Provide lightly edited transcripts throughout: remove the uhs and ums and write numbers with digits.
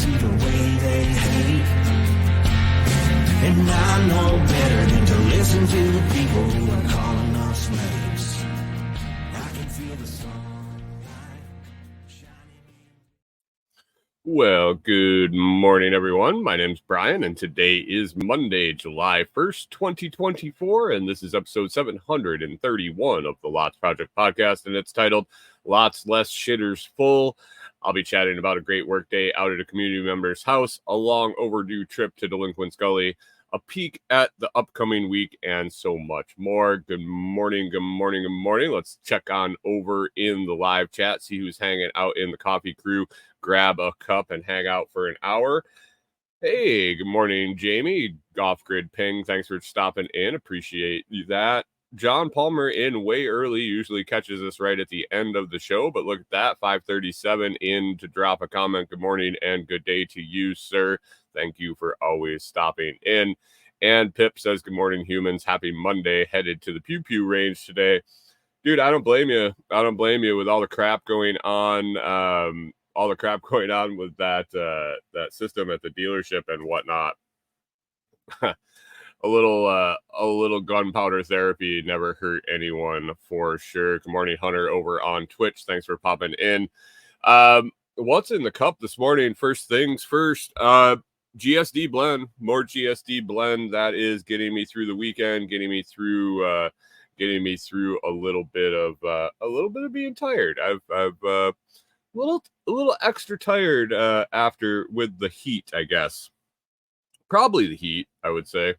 see the way they hate. And I know better than to listen to the people who are calling us names. I can feel the sunlight shining. Well, good morning, everyone. My name's Brian, and today is Monday, July 1st, 2024, and this is episode 731 of the Lots Project podcast, and it's titled Lots Less Shitters Full. I'll be chatting about a great workday out at a community member's house, a long overdue trip to Delinquents Gully, a peek at the upcoming week, and so much more. Good morning, good morning, good morning. Let's check on over in the live chat, see who's hanging out in the coffee crew. Grab a cup and hang out for an hour. Hey, good morning, Jamie. Off-grid ping. Thanks for stopping in. Appreciate that. John Palmer in way early, usually catches us right at the end of the show, but look at that, 5:37 in to drop a comment. Good morning and good day to you, sir. Thank you for always stopping in. And Pip says, good morning, humans. Happy Monday. Headed to the Pew Pew range today. Dude, I don't blame you. I don't blame you with all the crap going on. All the crap going on with that system at the dealership and whatnot. A little gunpowder therapy never hurt anyone for sure. Good morning, Hunter, over on Twitch. Thanks for popping in. What's in the cup this morning? First things first, GSD blend, more GSD blend. That is getting me through the weekend, getting me through a little bit of being tired. I've a little extra tired after with the heat, I guess. Probably the heat, I would say.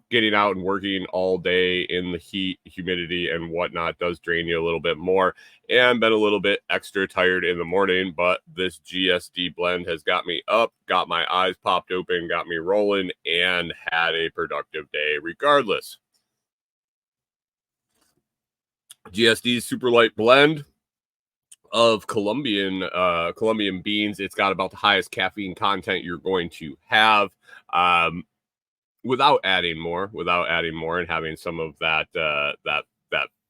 Getting out and working all day in the heat, humidity, and whatnot does drain you a little bit more, and been a little bit extra tired in the morning, but this GSD blend has got me up, got my eyes popped open, got me rolling, and had a productive day regardless. GSD super light blend of Colombian beans. It's got about the highest caffeine content you're going to have. Without adding more, and having some of that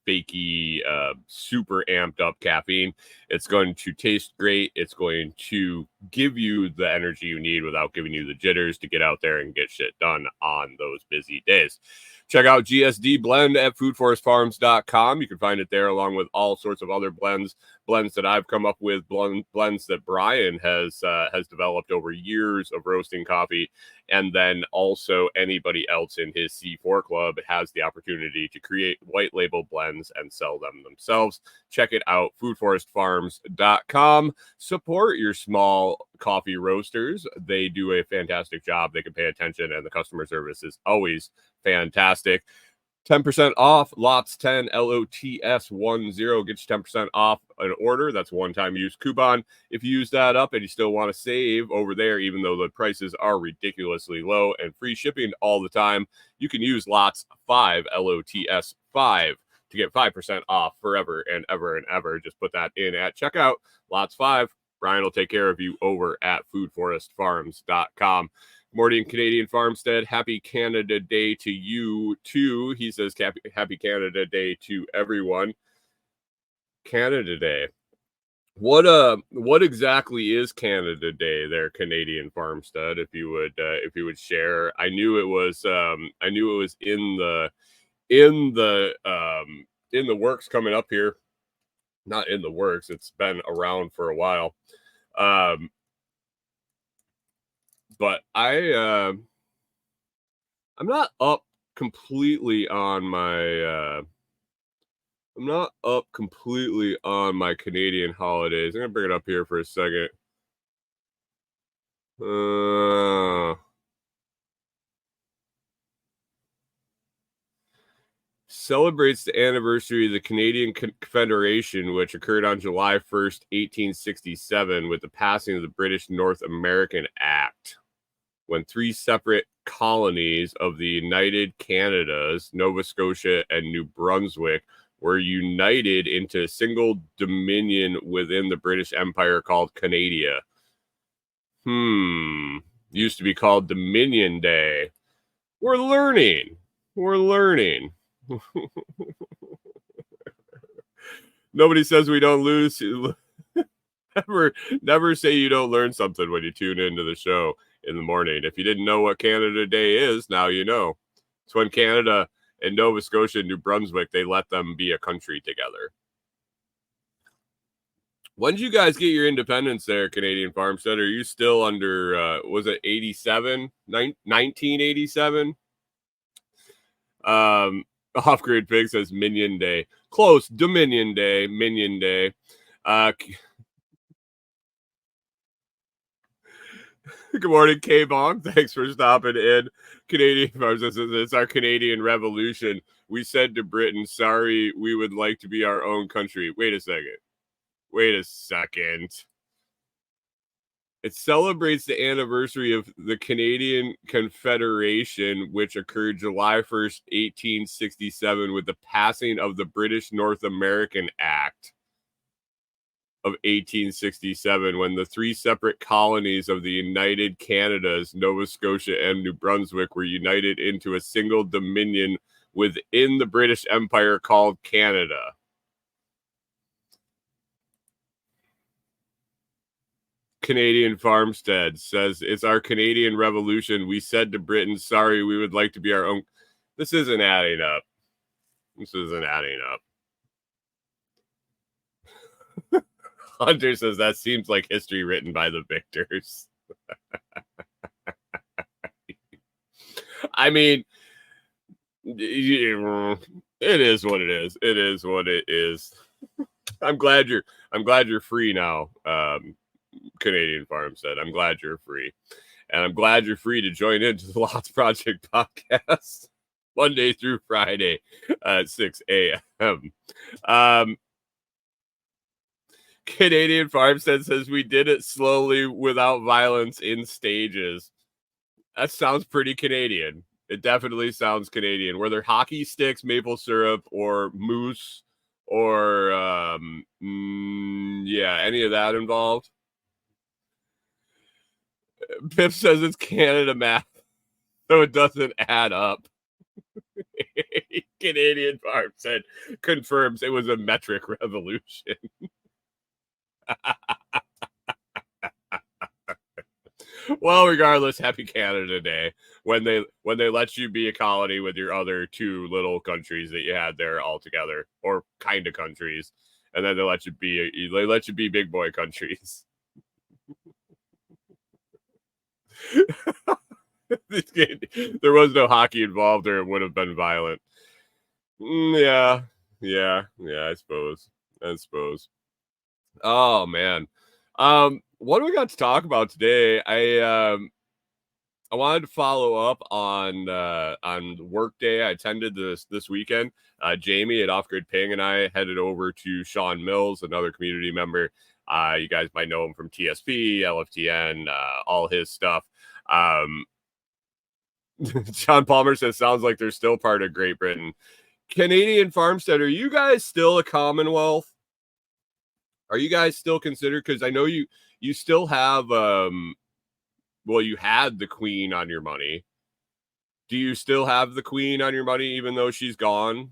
fakey, super amped up caffeine. It's going to taste great. It's going to give you the energy you need without giving you the jitters to get out there and get shit done on those busy days. Check out GSD Blend at foodforestfarms.com. You can find it there along with all sorts of other blends that I've come up with, blends that Brian has developed over years of roasting coffee. And then also anybody else in his C4 club has the opportunity to create white label blends and sell them themselves. Check it out, foodforestfarms.com. Support your small coffee roasters. They do a fantastic job. They can pay attention, and the customer service is always fantastic. 10% off, lots 10, LOTS10, gets you 10% off an order. That's a one-time use coupon. If you use that up and you still want to save over there, even though the prices are ridiculously low and free shipping all the time, you can use lots 5, LOTS5, to get 5% off forever and ever and ever. Just put that in at checkout, lots 5. Brian will take care of you over at foodforestfarms.com. Morning, Canadian Farmstead. Happy Canada Day to you, too. He says happy Canada Day to everyone. Canada Day. What exactly is Canada Day there, Canadian Farmstead? If you would share. I knew it was in the works coming up here. Not in the works. It's been around for a while. But I'm not up completely on my Canadian holidays. I'm gonna bring it up here for a second. Celebrates the anniversary of the Canadian Confederation, which occurred on July 1st, 1867, with the passing of the British North American Act, when 3 separate colonies of the United Canadas, Nova Scotia and New Brunswick, were united into a single dominion within the British Empire called Canada. Used to be called Dominion Day. We're learning. Nobody says we don't lose. Never say you don't learn something when you tune into the show in the morning. If you didn't know what Canada Day is, now you know. It's when Canada and Nova Scotia and New Brunswick, they let them be a country together. When did you guys get your independence there, Canadian Farmstead? Are you still under, was it 87? 1987? Off-Grid Pig says Minion Day. Close. Dominion Day. Minion Day. Good morning, K-Bong. Thanks for stopping in. Canadian Farms, it's our Canadian Revolution. We said to Britain, sorry, we would like to be our own country. Wait a second. It celebrates the anniversary of the Canadian Confederation, which occurred July 1st, 1867, with the passing of the British North American Act of 1867, when the three separate colonies of the United Canadas, Nova Scotia and New Brunswick, were united into a single dominion within the British Empire called Canada. Canadian Farmstead says, it's our Canadian Revolution. We said to Britain, sorry, we would like to be our own. This isn't adding up. Hunter says, that seems like history written by the victors. I mean, it is what it is. It is what it is. I'm glad you're free now, Canadian Farmstead. I'm glad you're free. And I'm glad you're free to join into the Lots Project podcast Monday through Friday at 6 a.m. Canadian Farmstead says, we did it slowly without violence in stages. That sounds pretty Canadian. It definitely sounds Canadian. Were there hockey sticks, maple syrup, or moose, or any of that involved? Pip says it's Canada math, so it doesn't add up. Canadian Farmstead confirms it was a metric revolution. Well, regardless, happy Canada Day when they let you be a colony with your other two little countries that you had there all together, or kind of countries, and then they let you be big boy countries. There was no hockey involved, or it would have been violent. Yeah, I suppose. Oh man. What do we got to talk about today? I wanted to follow up on Workday. I attended this weekend. Jamie at Off Grid Ping and I headed over to Sean Mills, another community member. You guys might know him from TSP, LFTN, all his stuff. John Palmer says, sounds like they're still part of Great Britain. Canadian Farmstead, are you guys still a Commonwealth? Are you guys still considered? Because I know you still have, you had the Queen on your money. Do you still have the Queen on your money, even though she's gone?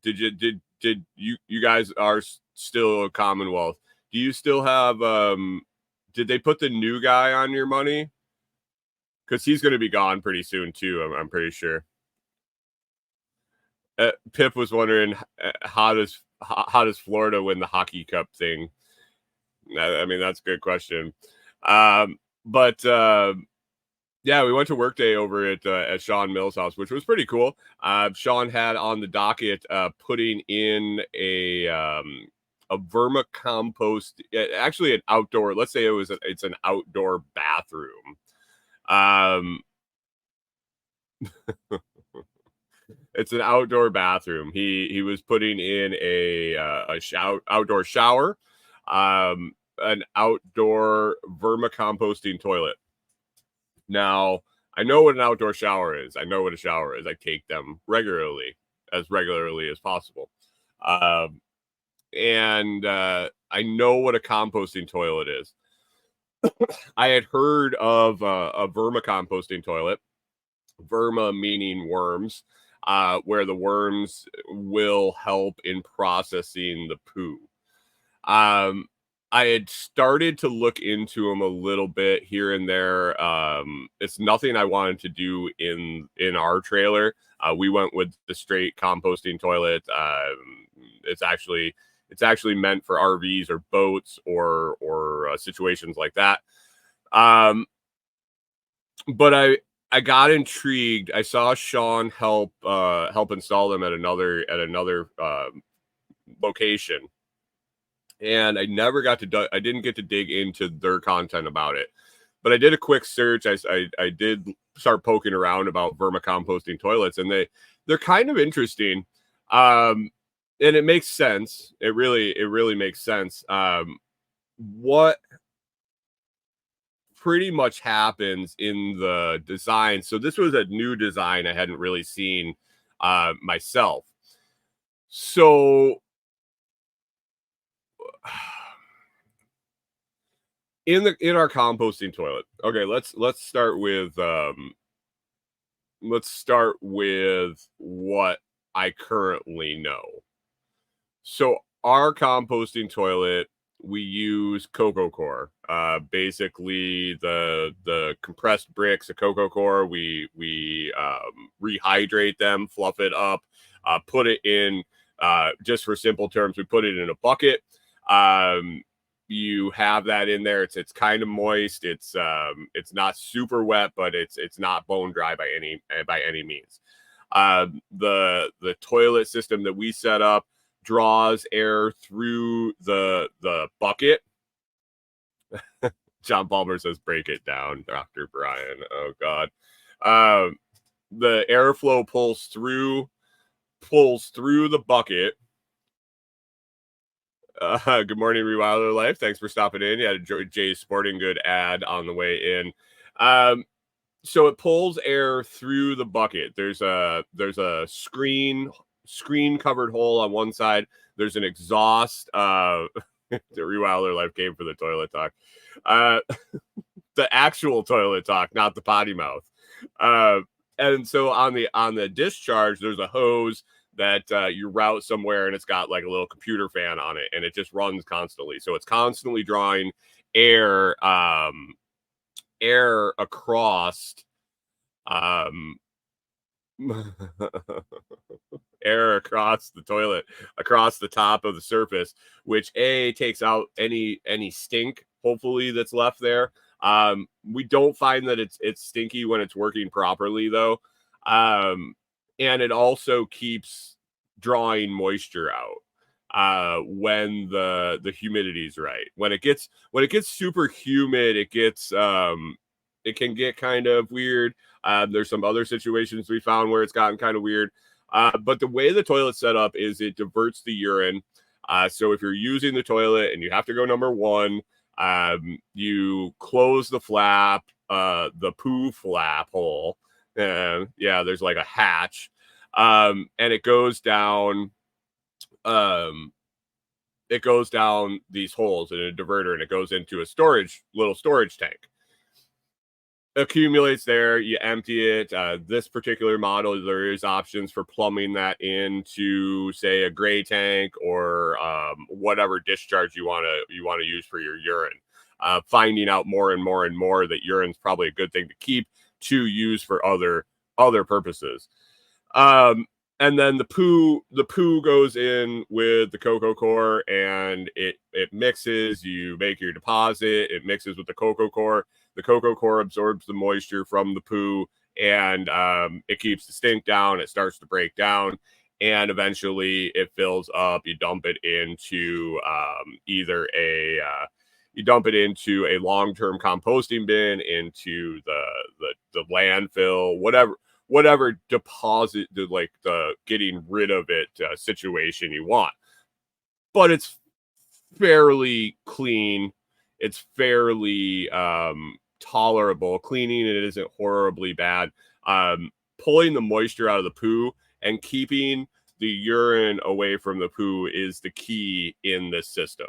Did you guys are still a Commonwealth? Do you still have, did they put the new guy on your money? Because he's going to be gone pretty soon too. I'm pretty sure. Pip was wondering, how does Florida win the hockey cup thing? I mean, that's a good question. We went to Workday over at Sean Mills' house, which was pretty cool. Sean had on the docket putting in a vermicompost, actually an outdoor. Let's say it's an outdoor bathroom. It's an outdoor bathroom. He was putting in a outdoor shower, an outdoor vermicomposting toilet. Now, I know what an outdoor shower is. I know what a shower is. I take them regularly as possible. And I know what a composting toilet is. I had heard of a vermicomposting toilet, verma meaning worms, where the worms will help in processing the poo. I had started to look into them a little bit here and there. It's nothing I wanted to do in our trailer. We went with the straight composting toilet. It's actually meant for RVs or boats or situations like that. But I got intrigued. I saw Sean help install them at another location, and I didn't get to dig into their content about it. But I did a quick search. I did start poking around about vermicomposting toilets, and they're kind of interesting. And it makes sense. It really makes sense. What pretty much happens in the design. So this was a new design I hadn't really seen myself. So in our composting toilet. Okay, let's start with what I currently know. So our composting toilet, we use cocoa core. Basically the compressed bricks of cocoa core. We rehydrate them, fluff it up, put it in. Just for simple terms, we put it in a bucket. You have that in there. It's kind of moist. It's not super wet, but it's not bone dry by any means. The toilet system that we set up draws air through the bucket. John Palmer says, "Break it down, Dr. Brian." Oh God. The airflow pulls through the bucket. Good morning, Rewilder Life. Thanks for stopping in. You had a Jay's Sporting Good ad on the way in. So it pulls air through the bucket. There's a screen covered hole on one side. There's an exhaust. The Rewilder Life came for the toilet talk. The actual toilet talk, not the potty mouth. And so on the discharge, there's a hose that you route somewhere, and it's got like a little computer fan on it, and it just runs constantly. So it's constantly drawing air across air across the toilet, across the top of the surface, which takes out any stink, hopefully, that's left there. We don't find that it's stinky when it's working properly, though. And it also keeps drawing moisture out when the humidity's right. When it gets super humid, it can get kind of weird. There's some other situations we found where it's gotten kind of weird. But the way the toilet's set up is it diverts the urine. So if you're using the toilet and you have to go number one, you close the flap, the poo flap hole. There's like a hatch. And it goes down these holes in a diverter, and it goes into a little storage tank. Accumulates there, you empty it. This particular model, there is options for plumbing that into, say, a gray tank or whatever discharge you want to use for your urine. Finding out more and more that urine's probably a good thing to keep to use for other purposes. And then the poo goes in with the cocoa core, and it mixes. You make your deposit. It mixes with the cocoa core. The cocoa core absorbs the moisture from the poo, and it keeps the stink down. It starts to break down, and eventually it fills up. You dump it into either a long-term composting bin, into the landfill, whatever deposit, like the getting rid of it situation you want. But it's fairly clean. It's fairly tolerable. Cleaning it isn't horribly bad. Pulling the moisture out of the poo and keeping the urine away from the poo is the key in this system.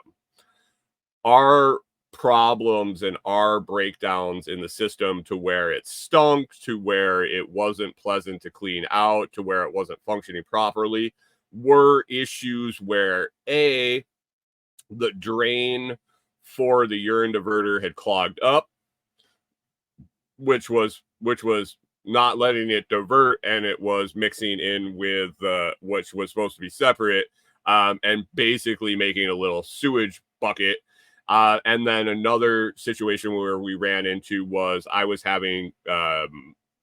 Our problems and our breakdowns in the system, to where it stunk, to where it wasn't pleasant to clean out, to where it wasn't functioning properly, were issues where the drain for the urine diverter had clogged up, which was not letting it divert, and it was mixing in with which was supposed to be separate, and basically making a little sewage bucket. And then another situation where we ran into was I was having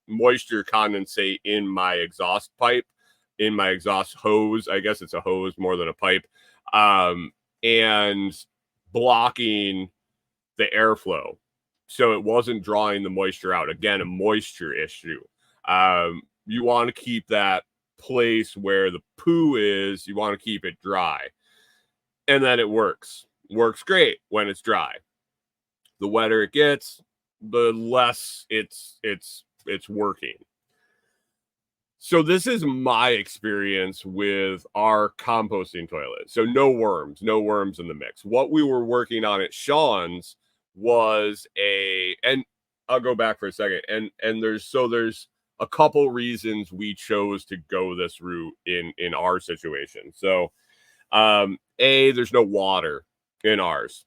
moisture condensate in my exhaust pipe, in my exhaust hose. I guess it's a hose more than a pipe, and blocking the airflow. So it wasn't drawing the moisture out. Again, a moisture issue. You want to keep that place where the poo is, you want to keep it dry. And then it works. Works great when it's dry. The wetter it gets, the less it's working. So this is my experience with our composting toilet. So no worms in the mix. What we were working on at Sean's was and I'll go back for a second. And there's a couple reasons we chose to go this route in our situation. So there's no water in ours.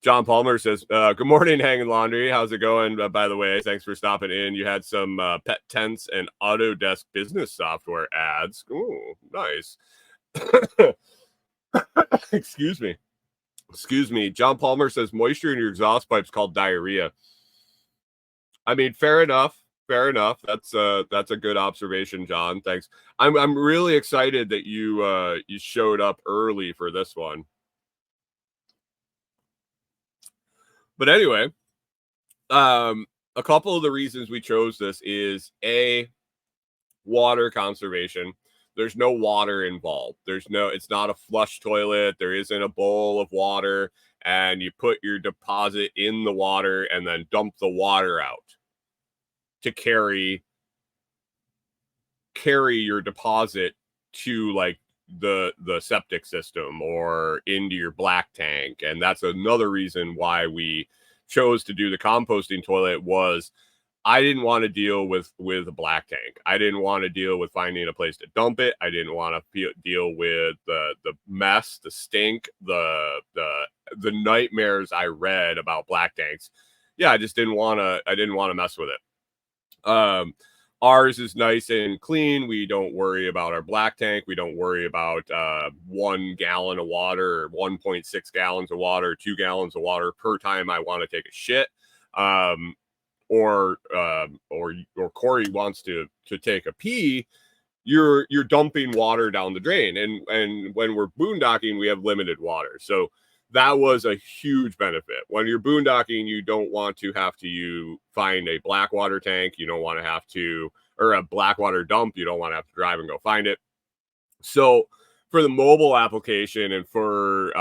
John Palmer says, good morning, Hanging Laundry. How's it going? By the way, thanks for stopping in. You had some pet tents and Autodesk business software ads. Ooh, nice. Excuse me. John Palmer says, moisture in your exhaust pipe's called diarrhea. I mean, fair enough. That's a good observation, John. Thanks. I'm really excited that you showed up early for this one. But anyway, a couple of the reasons we chose this is water conservation. There's no water involved. It's not a flush toilet. There isn't a bowl of water and you put your deposit in the water and then dump the water out to carry your deposit to like the septic system or into your black tank. And that's another reason why we chose to do the composting toilet was I didn't want to deal with a black tank. I didn't want to deal with finding a place to dump it. I didn't want to deal with the mess, the stink, the nightmares I read about black tanks. Yeah, I didn't want to mess with it. Ours is nice and clean. We don't worry about our black tank. We don't worry about 1 gallon of water or 1.6 gallons of water, 2 gallons of water per time I want to take a shit. Or Corey wants to take a pee, you're dumping water down the drain. And when we're boondocking, we have limited water. So that was a huge benefit. When you're boondocking, you don't want to have to find a black water tank. You don't want to have to, or a black water dump. You don't want to have to drive and go find it. So for the mobile application and for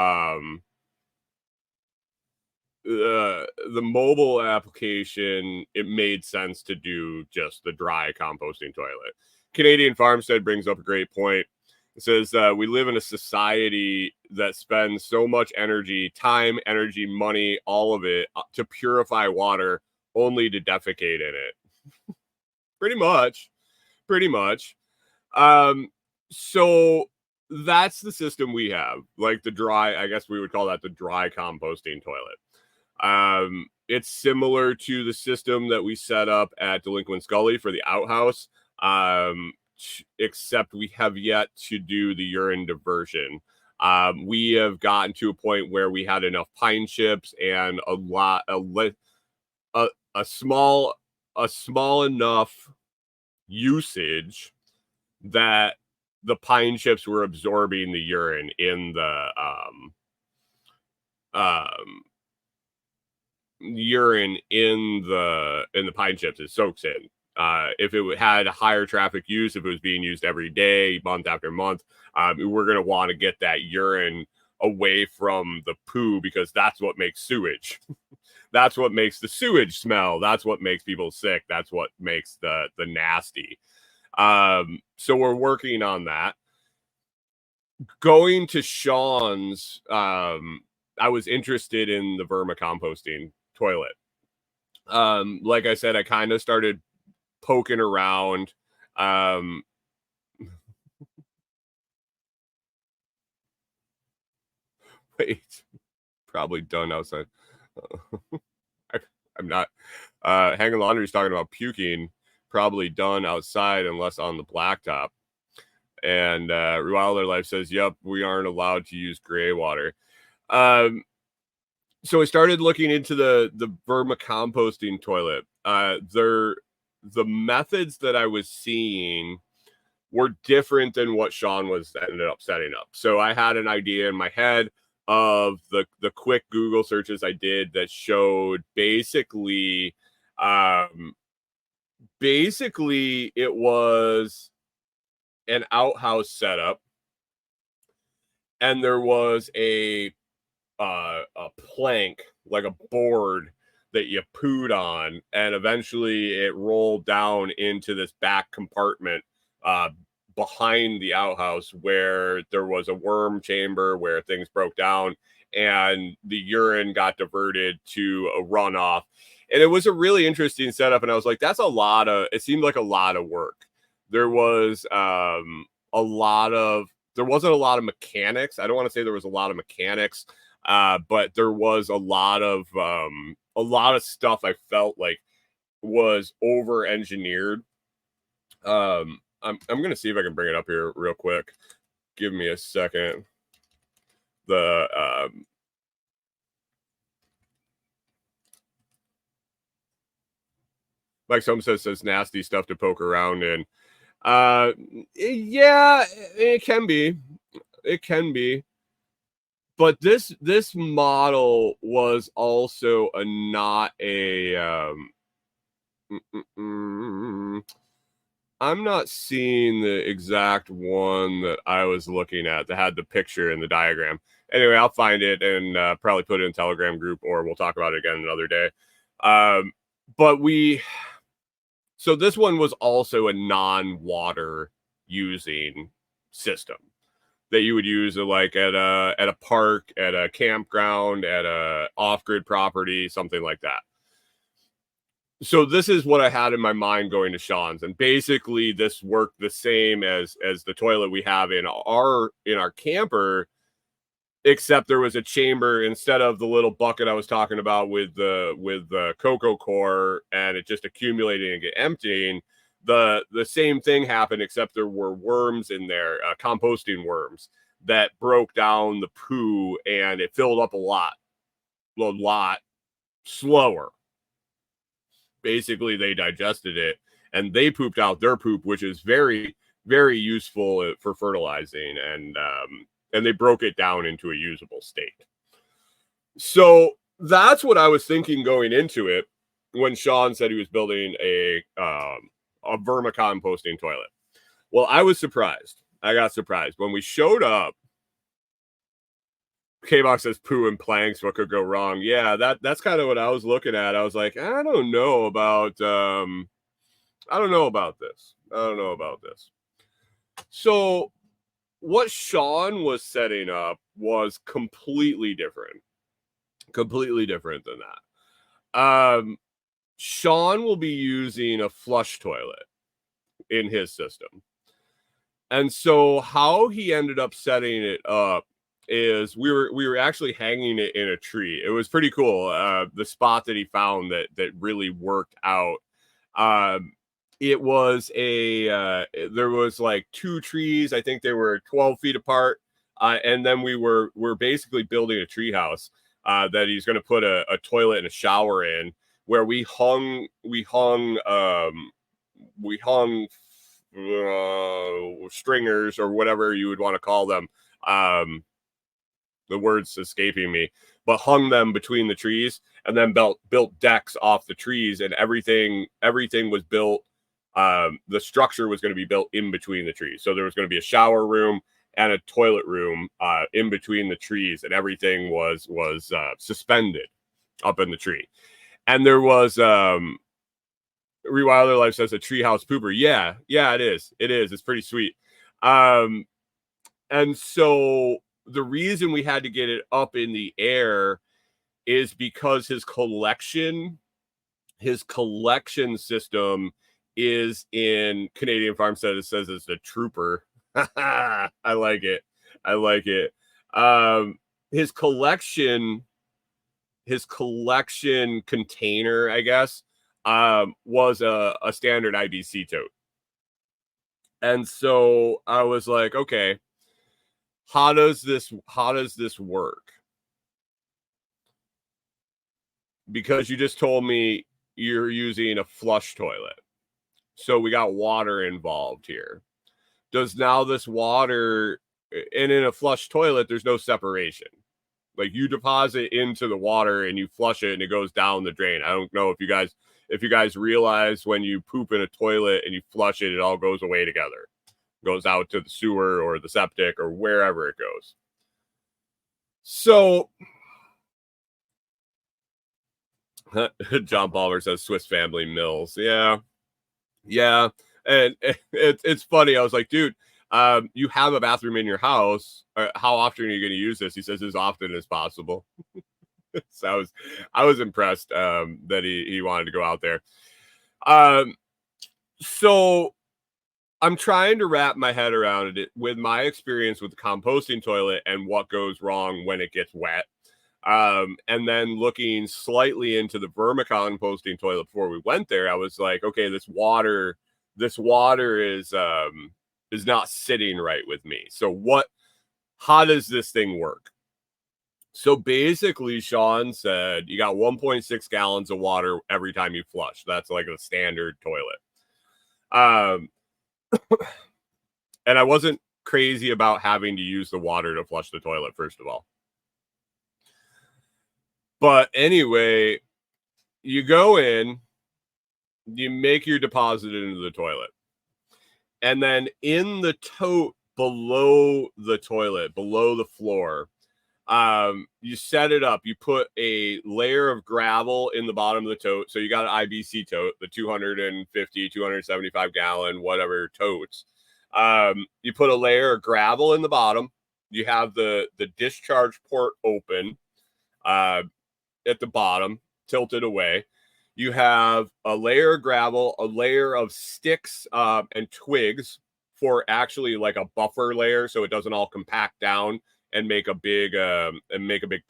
the mobile application, it made sense to do just the dry composting toilet. Canadian Farmstead brings up a great point. It says, we live in a society that spends so much energy, time, energy, money, all of it to purify water only to defecate in it. Pretty much. So that's the system we have, like the dry, I guess we would call that the dry composting toilet. It's similar to the system that we set up at Delinquents Gully for the outhouse, except we have yet to do the urine diversion. We have gotten to a point where we had enough pine chips and a small enough usage that the pine chips were absorbing the urine in the urine in the pine chips. It soaks in. If it had higher traffic use, if it was being used every day, month after month, we're going to want to get that urine away from the poo, because that's what makes sewage. That's what makes the sewage smell. That's what makes people sick. That's what makes the nasty. So we're working on that. Going to Sean's, I was interested in the vermicomposting toilet. Like I said, I kind of started poking around. Wait, probably done outside. I'm not. Hanging laundry is talking about puking. Probably done outside unless on the blacktop. And Wilder Life says, "Yep, we aren't allowed to use gray water." So I started looking into the vermicomposting toilet. The methods that I was seeing were different than what Sean was ended up setting up. So I had an idea in my head of the quick Google searches I did that showed basically it was an outhouse setup, and there was a plank, like a board that you pooed on, and eventually it rolled down into this back compartment behind the outhouse where there was a worm chamber where things broke down and the urine got diverted to a runoff. And it was a really interesting setup. And I was like, it seemed like a lot of work. There was there wasn't a lot of mechanics. I don't want to say there was a lot of mechanics, but there was a lot of stuff I felt like was over engineered. I'm gonna see if I can bring it up here real quick. Give me a second. Mike Somsa says nasty stuff to poke around in. Yeah, it can be. It can be. But this model was also not a I'm not seeing the exact one that I was looking at that had the picture in the diagram. Anyway, I'll find it and probably put it in a Telegram group, or we'll talk about it again another day. So this one was also a non-water using system that you would use like at a park, at a campground, at a off-grid property, something like that. So this is what I had in my mind going to Sean's, and basically this worked the same as the toilet we have in our camper, except there was a chamber instead of the little bucket I was talking about with the cocoa core and it just accumulating and get emptying. The same thing happened, except there were worms in there, composting worms that broke down the poo, and it filled up a lot slower. Basically, they digested it and they pooped out their poop, which is very, very useful for fertilizing, and they broke it down into a usable state. So that's what I was thinking going into it when Sean said he was building a vermicomposting toilet. Well, I was surprised. I got surprised when we showed up. K-Box says poo and planks. What could go wrong? Yeah, that's kind of what I was looking at. I was like, I don't know about this. I don't know about this. So what Sean was setting up was completely different than that. Sean will be using a flush toilet in his system. And so how he ended up setting it up is we were actually hanging it in a tree. It was pretty cool. The spot that he found that really worked out. It was there was like two trees. I think they were 12 feet apart. And then we're basically building a tree house that he's going to put a toilet and a shower in, where we hung stringers, or whatever you would want to call them. The word's escaping me, but hung them between the trees, and then built decks off the trees, and everything was built. The structure was going to be built in between the trees. So there was going to be a shower room and a toilet room in between the trees, and everything was suspended up in the tree. And there was Rewilder Life says a treehouse pooper. Yeah, it is. It's pretty sweet. And so the reason we had to get it up in the air is because his collection system is in Canadian Farmstead. It says it's a trooper. I like it. his collection container, I guess, was a standard IBC tote. And so I was like, okay, how does this work? Because you just told me you're using a flush toilet. So we got water involved here. Does now this water, and in a flush toilet, there's no separation. Like you deposit into the water and you flush it and it goes down the drain. I don't know if you guys realize when you poop in a toilet and you flush it, it all goes away together. It goes out to the sewer or the septic or wherever it goes. So John Palmer says Swiss Family Mills. Yeah. And it's funny. I was like, dude, you have a bathroom in your house. How often are you going to use this? He says as often as possible. So I was impressed that he wanted to go out there. So I'm trying to wrap my head around it with my experience with the composting toilet and what goes wrong when it gets wet. And then looking slightly into the vermicomposting toilet before we went there, I was like, okay, this water is not sitting right with me. So how does this thing work? So basically, Sean said you got 1.6 gallons of water every time you flush. That's like a standard toilet. And I wasn't crazy about having to use the water to flush the toilet, first of all. But anyway, you go in, you make your deposit into the toilet. And then in the tote below the toilet, below the floor, you set it up. You put a layer of gravel in the bottom of the tote. So you got an IBC tote, the 250, 275 gallon, whatever totes. You put a layer of gravel in the bottom. You have the discharge port open at the bottom, tilted away. You have a layer of gravel, a layer of sticks and twigs for actually like a buffer layer, so it doesn't all compact down and make a big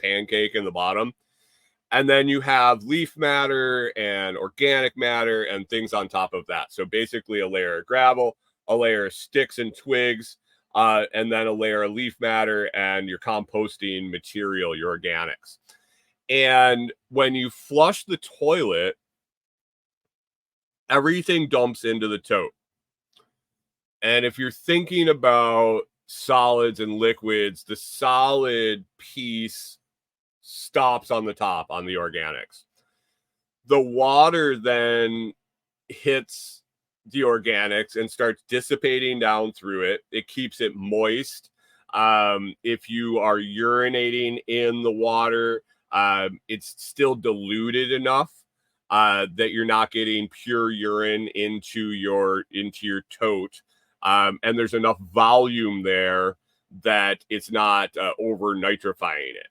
pancake in the bottom. And then you have leaf matter and organic matter and things on top of that. So basically a layer of gravel, a layer of sticks and twigs, and then a layer of leaf matter and your composting material, your organics. And when you flush the toilet, everything dumps into the tote. And if you're thinking about solids and liquids, the solid piece stops on the top on the organics. The water then hits the organics and starts dissipating down through it. It keeps it moist. If you are urinating in the water, it's still diluted enough that you're not getting pure urine into your tote. And there's enough volume there that it's not over nitrifying it.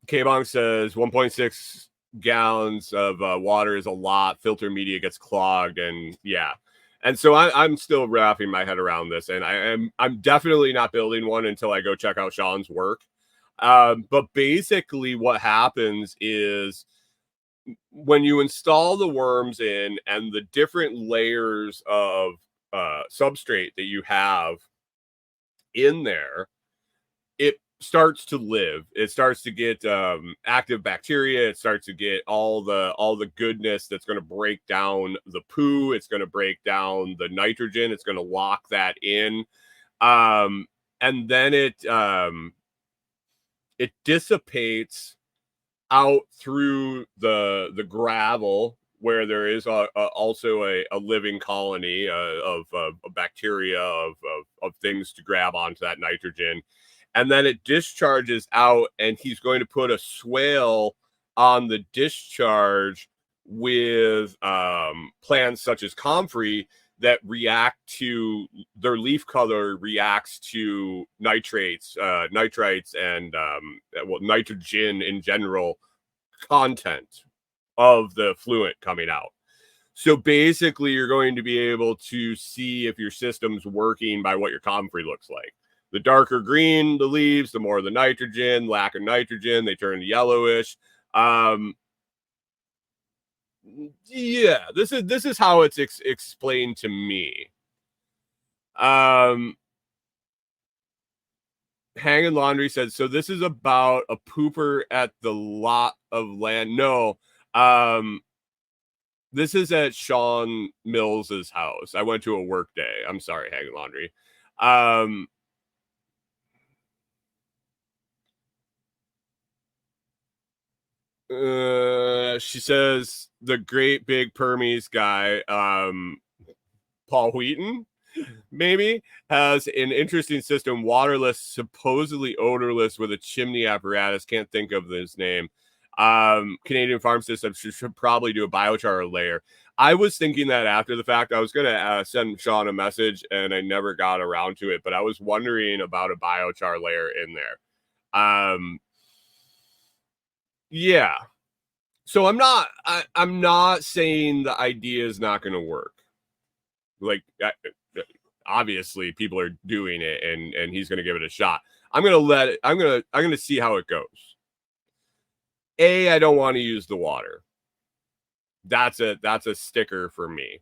K-Bong says 1.6 gallons of water is a lot. Filter media gets clogged, and yeah. And so I'm still wrapping my head around this, and I'm definitely not building one until I go check out Sean's work. But basically what happens is when you install the worms in and the different layers of substrate that you have in there, it starts to live. It starts to get active bacteria. It starts to get all the goodness that's going to break down the poo. It's going to break down the nitrogen. It's going to lock that in, and then it dissipates out through the gravel, where there is also a living colony of bacteria of things to grab onto that nitrogen. And then it discharges out, and he's going to put a swale on the discharge with plants such as comfrey that react to their leaf color, reacts to nitrates, nitrites, and nitrogen in general content of the fluent coming out. So basically, you're going to be able to see if your system's working by what your comfrey looks like. The darker green the leaves, the more the nitrogen. Lack of nitrogen, they turn yellowish. Yeah, this is how it's explained to me. Hanging Laundry said, so this is about a pooper at the lot of land. No, this is at Sean Mills's house. I went to a work day. I'm sorry, Hanging Laundry. She says the great big Permies guy, Paul Wheaton, maybe, has an interesting system, waterless, supposedly odorless, with a chimney apparatus. Can't think of his name. Canadian Farm System should probably do a biochar layer. I was thinking that after the fact. I was going to send Sean a message, and I never got around to it, but I was wondering about a biochar layer in there. Yeah. So I'm not saying the idea is not going to work. Like, obviously people are doing it, and he's going to give it a shot. I'm going to see how it goes. I don't want to use the water. That's a sticker for me.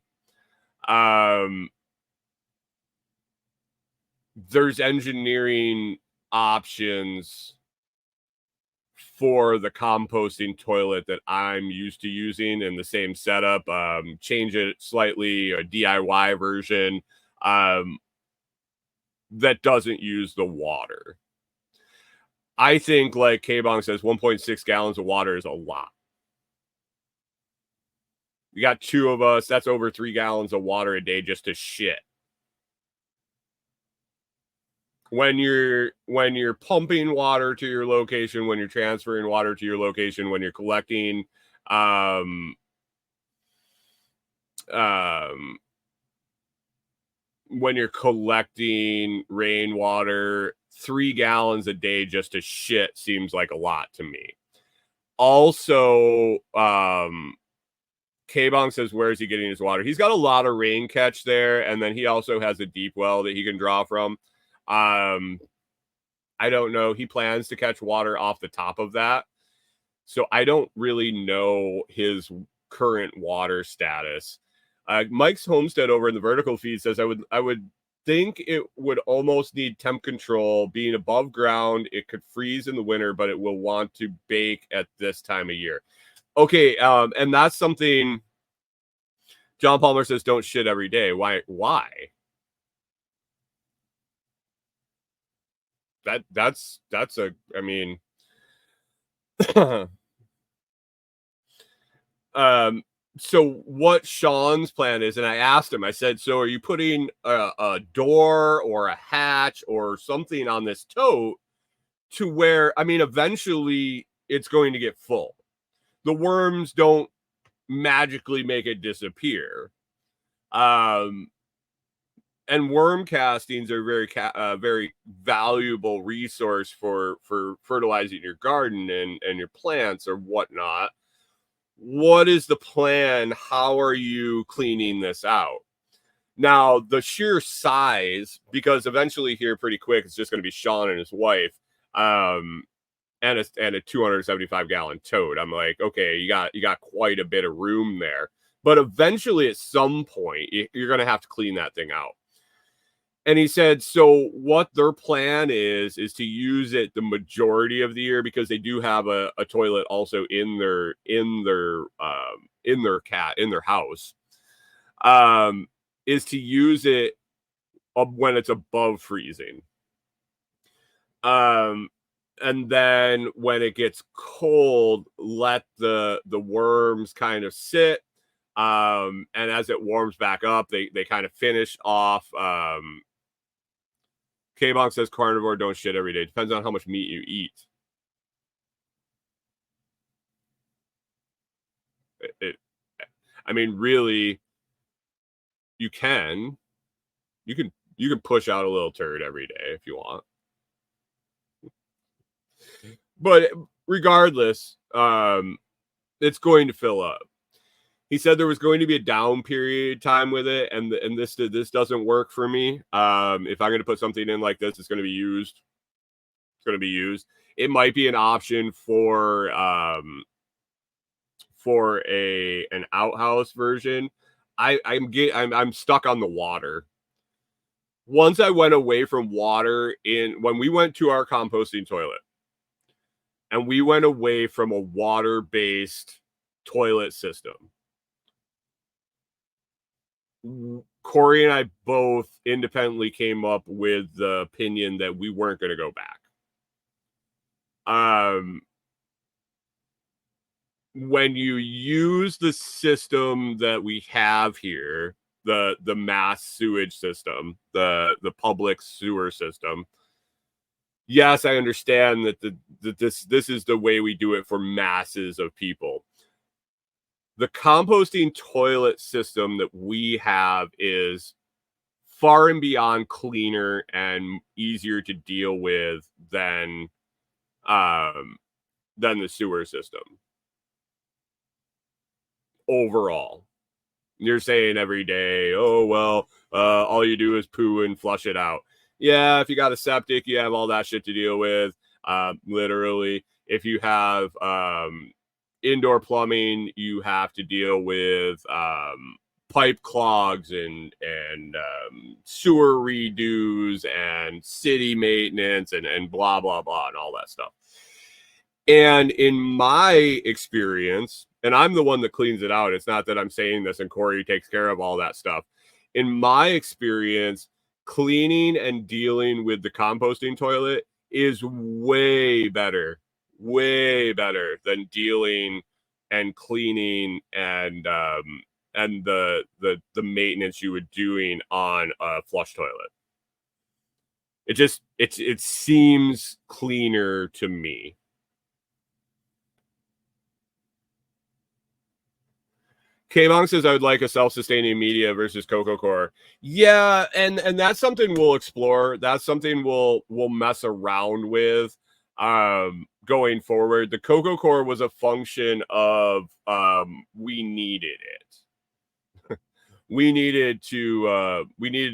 There's engineering options for the composting toilet that I'm used to using in the same setup. Change it slightly, a DIY version that doesn't use the water. I think, like K-Bong says, 1.6 gallons of water is a lot. You got two of us, that's over 3 gallons of water a day just to shit. When you're pumping water to your location, when you're transferring water to your location, when you're collecting when you're collecting rainwater, 3 gallons a day just to shit seems like a lot to me. Also, K-Bong says, where is he getting his water? He's got a lot of rain catch there, and then he also has a deep well that he can draw from. I don't know. He plans to catch water off the top of that. So I don't really know his current water status. Mike's Homestead over in the vertical feed says, I would think it would almost need temp control. Being above ground, it could freeze in the winter, but it will want to bake at this time of year. Okay, and that's something John Palmer says, don't shit every day. Why? That's a, I mean, so what Sean's plan is, and I asked him, I said, so are you putting a door or a hatch or something on this tote to where, I mean, eventually it's going to get full. The worms don't magically make it disappear. And worm castings are very valuable resource for fertilizing your garden and your plants or whatnot. What is the plan? How are you cleaning this out? Now, the sheer size, because eventually here pretty quick, it's just going to be Sean and his wife, and a 275 gallon tote. I'm like, okay, you got quite a bit of room there. But eventually, at some point, you're going to have to clean that thing out. And he said, so what their plan is to use it the majority of the year, because they do have a toilet also in their house, is to use it when it's above freezing. And then when it gets cold, let the worms kind of sit. And as it warms back up, they kind of finish off. K-Bonk says carnivore, don't shit every day. Depends on how much meat you eat. I mean, really, you can push out a little turd every day if you want. But regardless, it's going to fill up. He said there was going to be a down period time with it, and this doesn't work for me. If I'm going to put something in like this, it's going to be used. It's going to be used. It might be an option for an outhouse version. I'm stuck on the water. Once I went away from water when we went to our composting toilet, and we went away from a water-based toilet system, Corey and I both independently came up with the opinion that we weren't going to go back. When you use the system that we have here, the mass sewage system, the public sewer system, yes, I understand that this is the way we do it for masses of people. The composting toilet system that we have is far and beyond cleaner and easier to deal with than the sewer system. Overall, you're saying every day, oh, well, all you do is poo and flush it out. Yeah, if you got a septic, you have all that shit to deal with. Literally, if you have indoor plumbing, you have to deal with pipe clogs and sewer redos and city maintenance and blah, blah, blah, and all that stuff. And in my experience, and I'm the one that cleans it out, it's not that I'm saying this and Corey takes care of all that stuff. In my experience, cleaning and dealing with the composting toilet is way better than dealing and cleaning and the maintenance you were doing on a flush toilet. It seems cleaner to me. K-Monk says I would like a self-sustaining media versus Coco Core. Yeah, and that's something we'll explore. That's something we'll mess around with going forward. The Coco Core was a function of we needed it. we needed to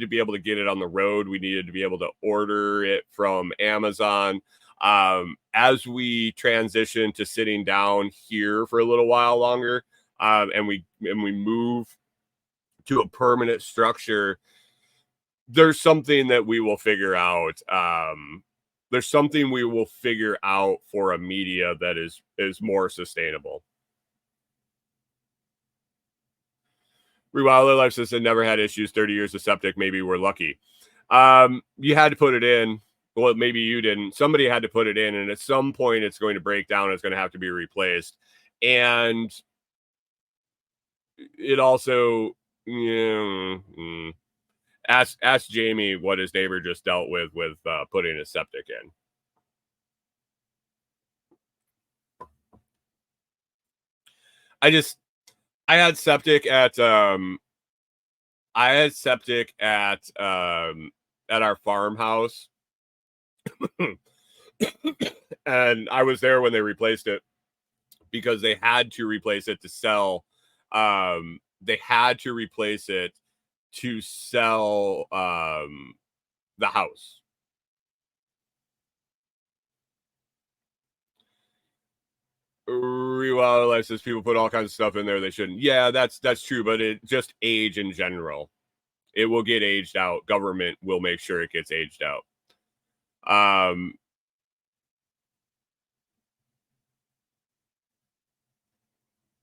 be able to get it on the road. We needed to be able to order it from Amazon. As we transition to sitting down here for a little while longer, and we move to a permanent structure, there's something that we will figure out. There's something we will figure out for a media that is more sustainable. Rewild Life says it never had issues. 30 years of septic. Maybe we're lucky. You had to put it in. Well, maybe you didn't. Somebody had to put it in, and at some point it's going to break down. It's going to have to be replaced. And it also, ask Jamie what his neighbor just dealt with putting a septic in. I had septic at our farmhouse. And I was there when they replaced it because they had to replace it to sell. They had to replace it to sell the house. Rewild Life says people put all kinds of stuff in there they shouldn't. Yeah, that's true, but it just age in general. It will get aged out. Government will make sure it gets aged out.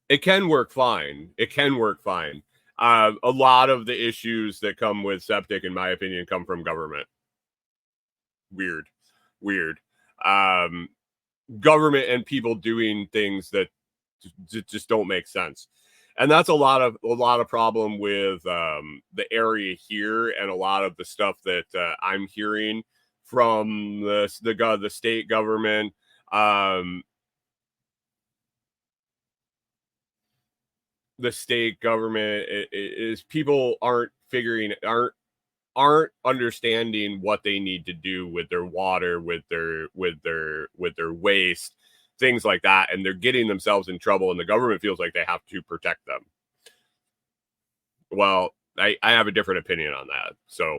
It can work fine. A lot of the issues that come with septic, in my opinion, come from government. Weird. Government and people doing things that just don't make sense. And that's a lot of problem with the area here, and a lot of the stuff that I'm hearing from the state government. The state government is people aren't understanding what they need to do with their water, with their waste, things like that, and they're getting themselves in trouble, and the government feels like they have to protect them. Well, I have a different opinion on that. So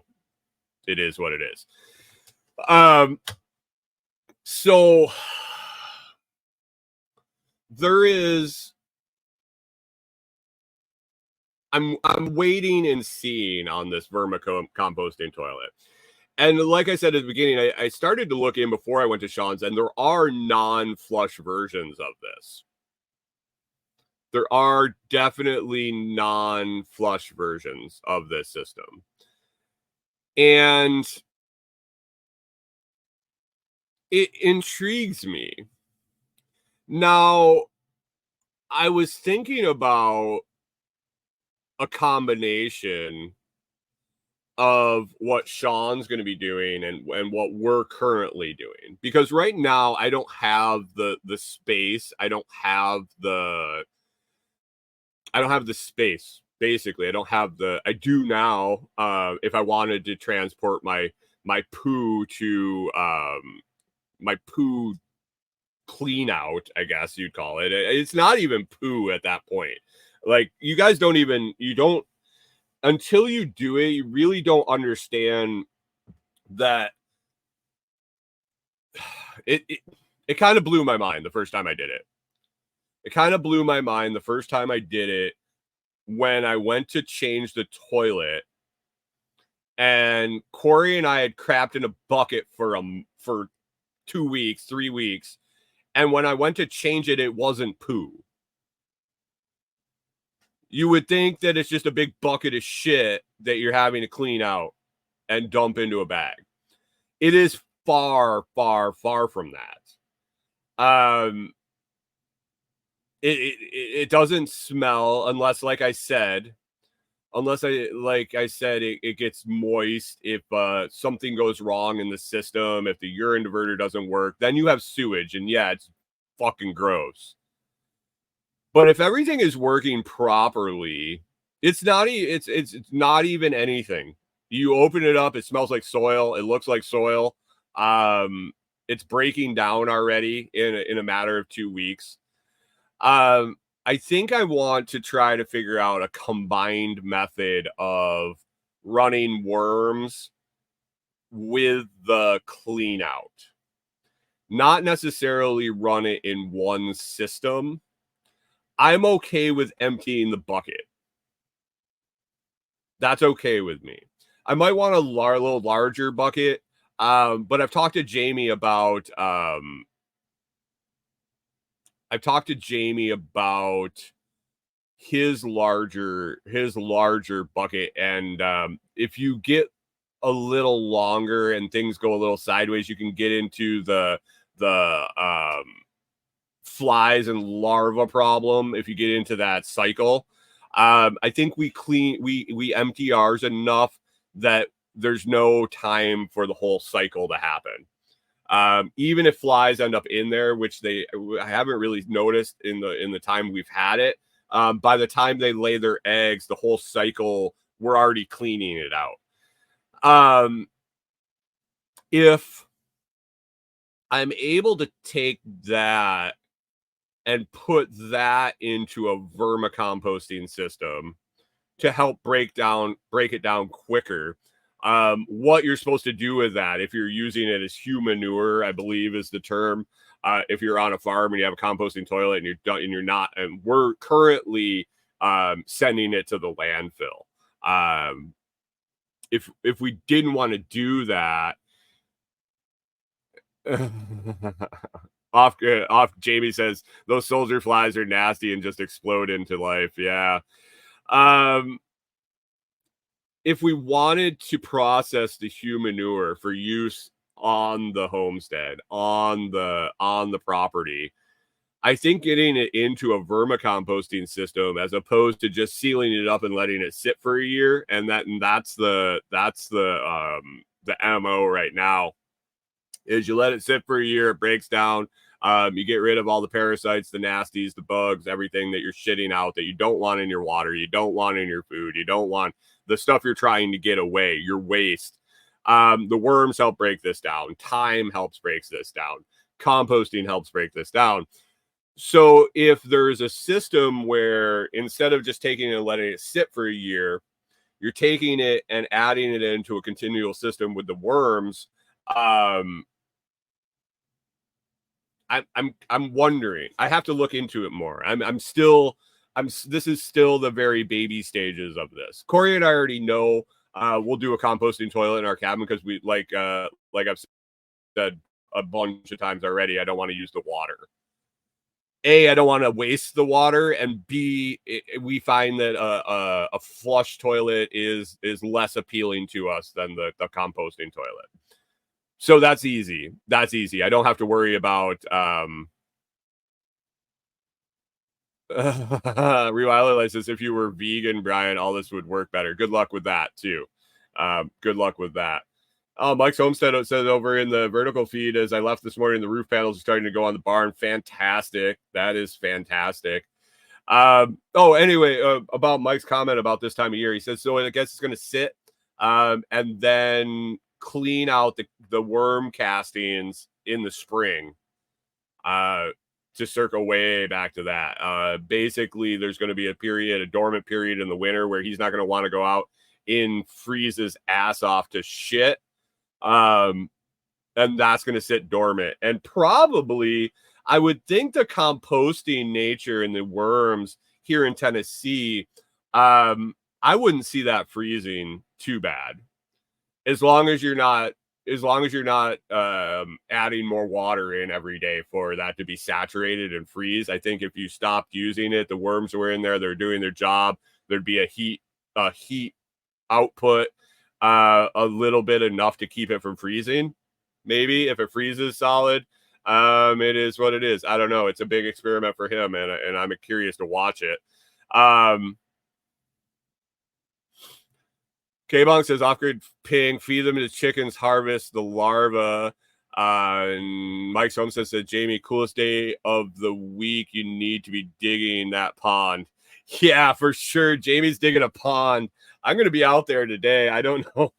it is what it is. So there is, I'm waiting and seeing on this vermicomposting toilet. And like I said at the beginning, I started to look in before I went to Sean's, and there are non-flush versions of this. There are definitely non-flush versions of this system. And it intrigues me. Now, I was thinking about a combination of what Sean's going to be doing and what we're currently doing, because right now I don't have the space. I don't have the space. Basically, I do now. If I wanted to transport my poo to my poo clean out, I guess you'd call it. It's not even poo at that point. Like, you guys don't even, until you do it, you really don't understand that it kind of blew my mind the first time I did it. It kind of blew my mind the first time I did it when I went to change the toilet, and Corey and I had crapped in a bucket for 2 weeks, 3 weeks, and when I went to change it, it wasn't poo. You would think that it's just a big bucket of shit that you're having to clean out and dump into a bag. It is far, far, far from that. It doesn't smell unless, like I said, it gets moist. If something goes wrong in the system, if the urine diverter doesn't work, then you have sewage, and yeah, it's fucking gross. But if everything is working properly, it's not even anything. You open it up, it smells like soil. It looks like soil. It's breaking down already in a matter of 2 weeks. I think I want to try to figure out a combined method of running worms with the clean out. Not necessarily run it in one system. I'm okay with emptying the bucket. That's okay with me. I might want a little larger bucket, but I've talked to Jamie about his larger bucket, and if you get a little longer and things go a little sideways, you can get into the flies and larva problem if you get into that cycle. I think we empty ours enough that there's no time for the whole cycle to happen. Even if flies end up in there, which I haven't really noticed in the time we've had it, by the time they lay their eggs, the whole cycle, we're already cleaning it out. If I'm able to take that and put that into a vermicomposting system to help break it down quicker. What you're supposed to do with that, if you're using it as human manure, I believe is the term. If you're on a farm and you have a composting toilet and you're not, and we're currently sending it to the landfill. If we didn't want to do that, off Jamie says those soldier flies are nasty and just explode into life. Yeah. If we wanted to process the human manure for use on the homestead, on the property, I think getting it into a vermicomposting system as opposed to just sealing it up and letting it sit for a year, and that's the MO right now, is you let it sit for a year, it breaks down. You get rid of all the parasites, the nasties, the bugs, everything that you're shitting out that you don't want in your water, you don't want in your food, you don't want the stuff you're trying to get away, your waste. The worms help break this down. Thyme helps break this down. Composting helps break this down. So if there's a system where instead of just taking it and letting it sit for a year, you're taking it and adding it into a continual system with the worms, um, I'm wondering. I have to look into it more. I'm still this is still the very baby stages of this. Corey and I already know we'll do a composting toilet in our cabin because we like I've said a bunch of times already, I don't want to use the water. A, I don't want to waste the water, and B, we find that a flush toilet is less appealing to us than the composting toilet. So that's easy. That's easy. I don't have to worry about Rewiler says if you were vegan, Brian, all this would work better. Good luck with that too. Good luck with that. Mike's Homestead said over in the vertical feed as I left this morning, the roof panels are starting to go on the barn. Fantastic. That is fantastic. Anyway, about Mike's comment about this time of year, he says, so I guess it's going to sit and then clean out the worm castings in the spring to circle way back to that. Basically, there's going to be a dormant period in the winter where he's not going to want to go out and freeze his ass off to shit. And that's going to sit dormant. And probably, I would think the composting nature and the worms here in Tennessee, I wouldn't see that freezing too bad. As long as you're not adding more water in every day for that to be saturated and freeze. I think if you stopped using it, the worms were in there, they're doing their job. There'd be a heat output, a little bit enough to keep it from freezing. Maybe if it freezes solid, it is what it is. I don't know. It's a big experiment for him, and I'm curious to watch it. K-Bong says off-grid ping, feed them to chickens, harvest the larva. And Mike's Homestead said, Jamie, coolest day of the week. You need to be digging that pond. Yeah, for sure. Jamie's digging a pond. I'm going to be out there today. I don't know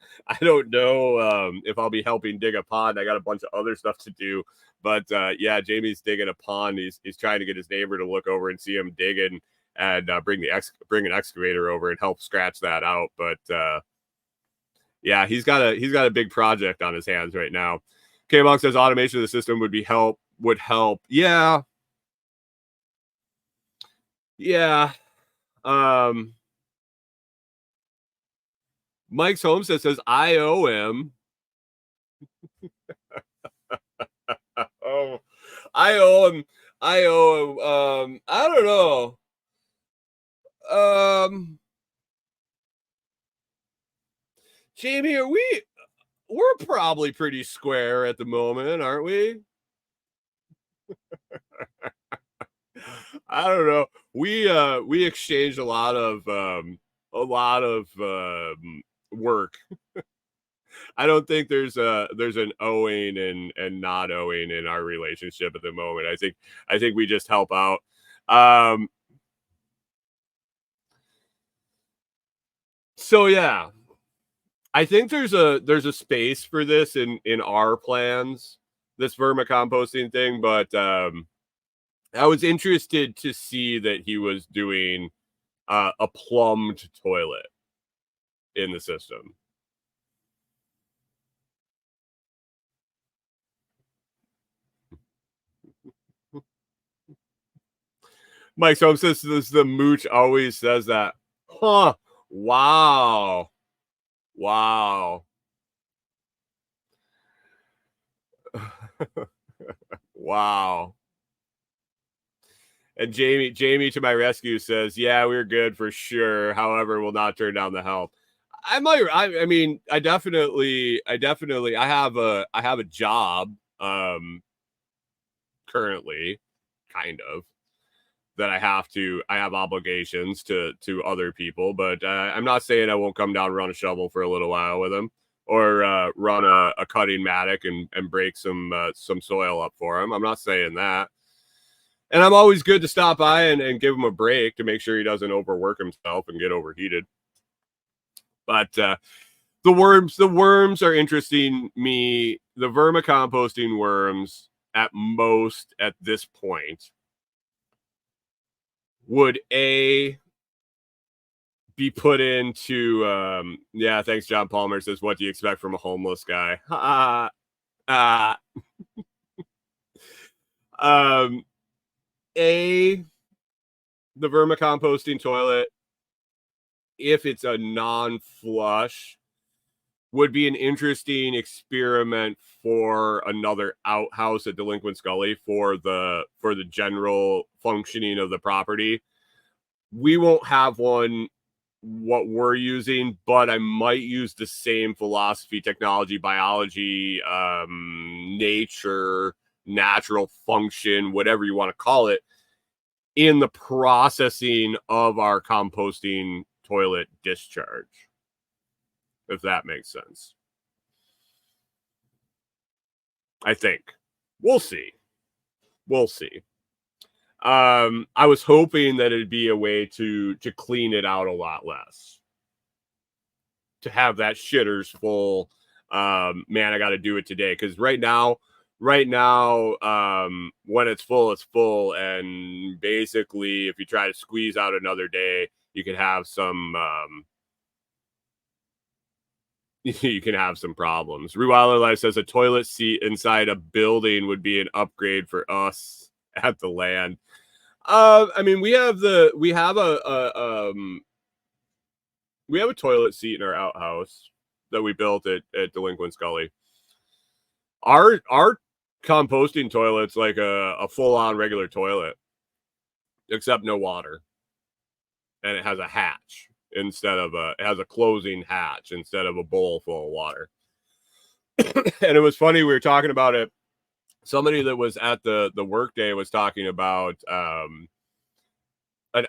if I'll be helping dig a pond. I got a bunch of other stuff to do. But yeah, Jamie's digging a pond. He's trying to get his neighbor to look over and see him digging and bring an excavator over and help scratch that out. But yeah, he's got a big project on his hands right now. K-Monk says automation of the system would help. Yeah. Yeah. Mike's Homestead says I owe him. Oh, I owe him. I don't know. Jamie, we're probably pretty square at the moment, aren't we? I don't know. We exchanged a lot of work. I don't think there's an owing and not owing in our relationship at the moment. I think we just help out. So yeah, I think there's a space for this in our plans, this vermicomposting thing, but I was interested to see that he was doing a plumbed toilet in the system. Mike Stone says this, the mooch always says that. Huh. Wow. Wow. Wow. And Jamie to my rescue says, yeah, we're good for sure. However, we'll not turn down the help. I mean, I have a job currently, kind of, that I have obligations to other people, but I'm not saying I won't come down and run a shovel for a little while with them, or run a cutting mattock and break some soil up for him. I'm not saying that. And I'm always good to stop by and give him a break to make sure he doesn't overwork himself and get overheated. But the worms are interesting me. The vermicomposting worms, at most at this point, would A be put into yeah, thanks. John Palmer says, what do you expect from a homeless guy? Um A, the vermicomposting toilet, if it's a non-flush, would be an interesting experiment for another outhouse at Delinquents Gully for the general functioning of the property. We won't have one what we're using, but I might use the same philosophy, technology, biology, nature, natural function, whatever you want to call it, in the processing of our composting toilet discharge, if that makes sense. I think we'll see. We'll see. I was hoping that it'd be a way to clean it out a lot less, to have that shitters full. Man, I got to do it today because right now, when it's full, and basically, if you try to squeeze out another day, you can have some. You can have some problems. Rewilder Life says a toilet seat inside a building would be an upgrade for us at the land. I mean, we have a toilet seat in our outhouse that we built at Delinquents Gully. Our composting toilet's like a full on regular toilet, except no water, and it has a hatch instead of it has a closing hatch instead of a bowl full of water. And it was funny, we were talking about it. Somebody that was at the work day was talking about an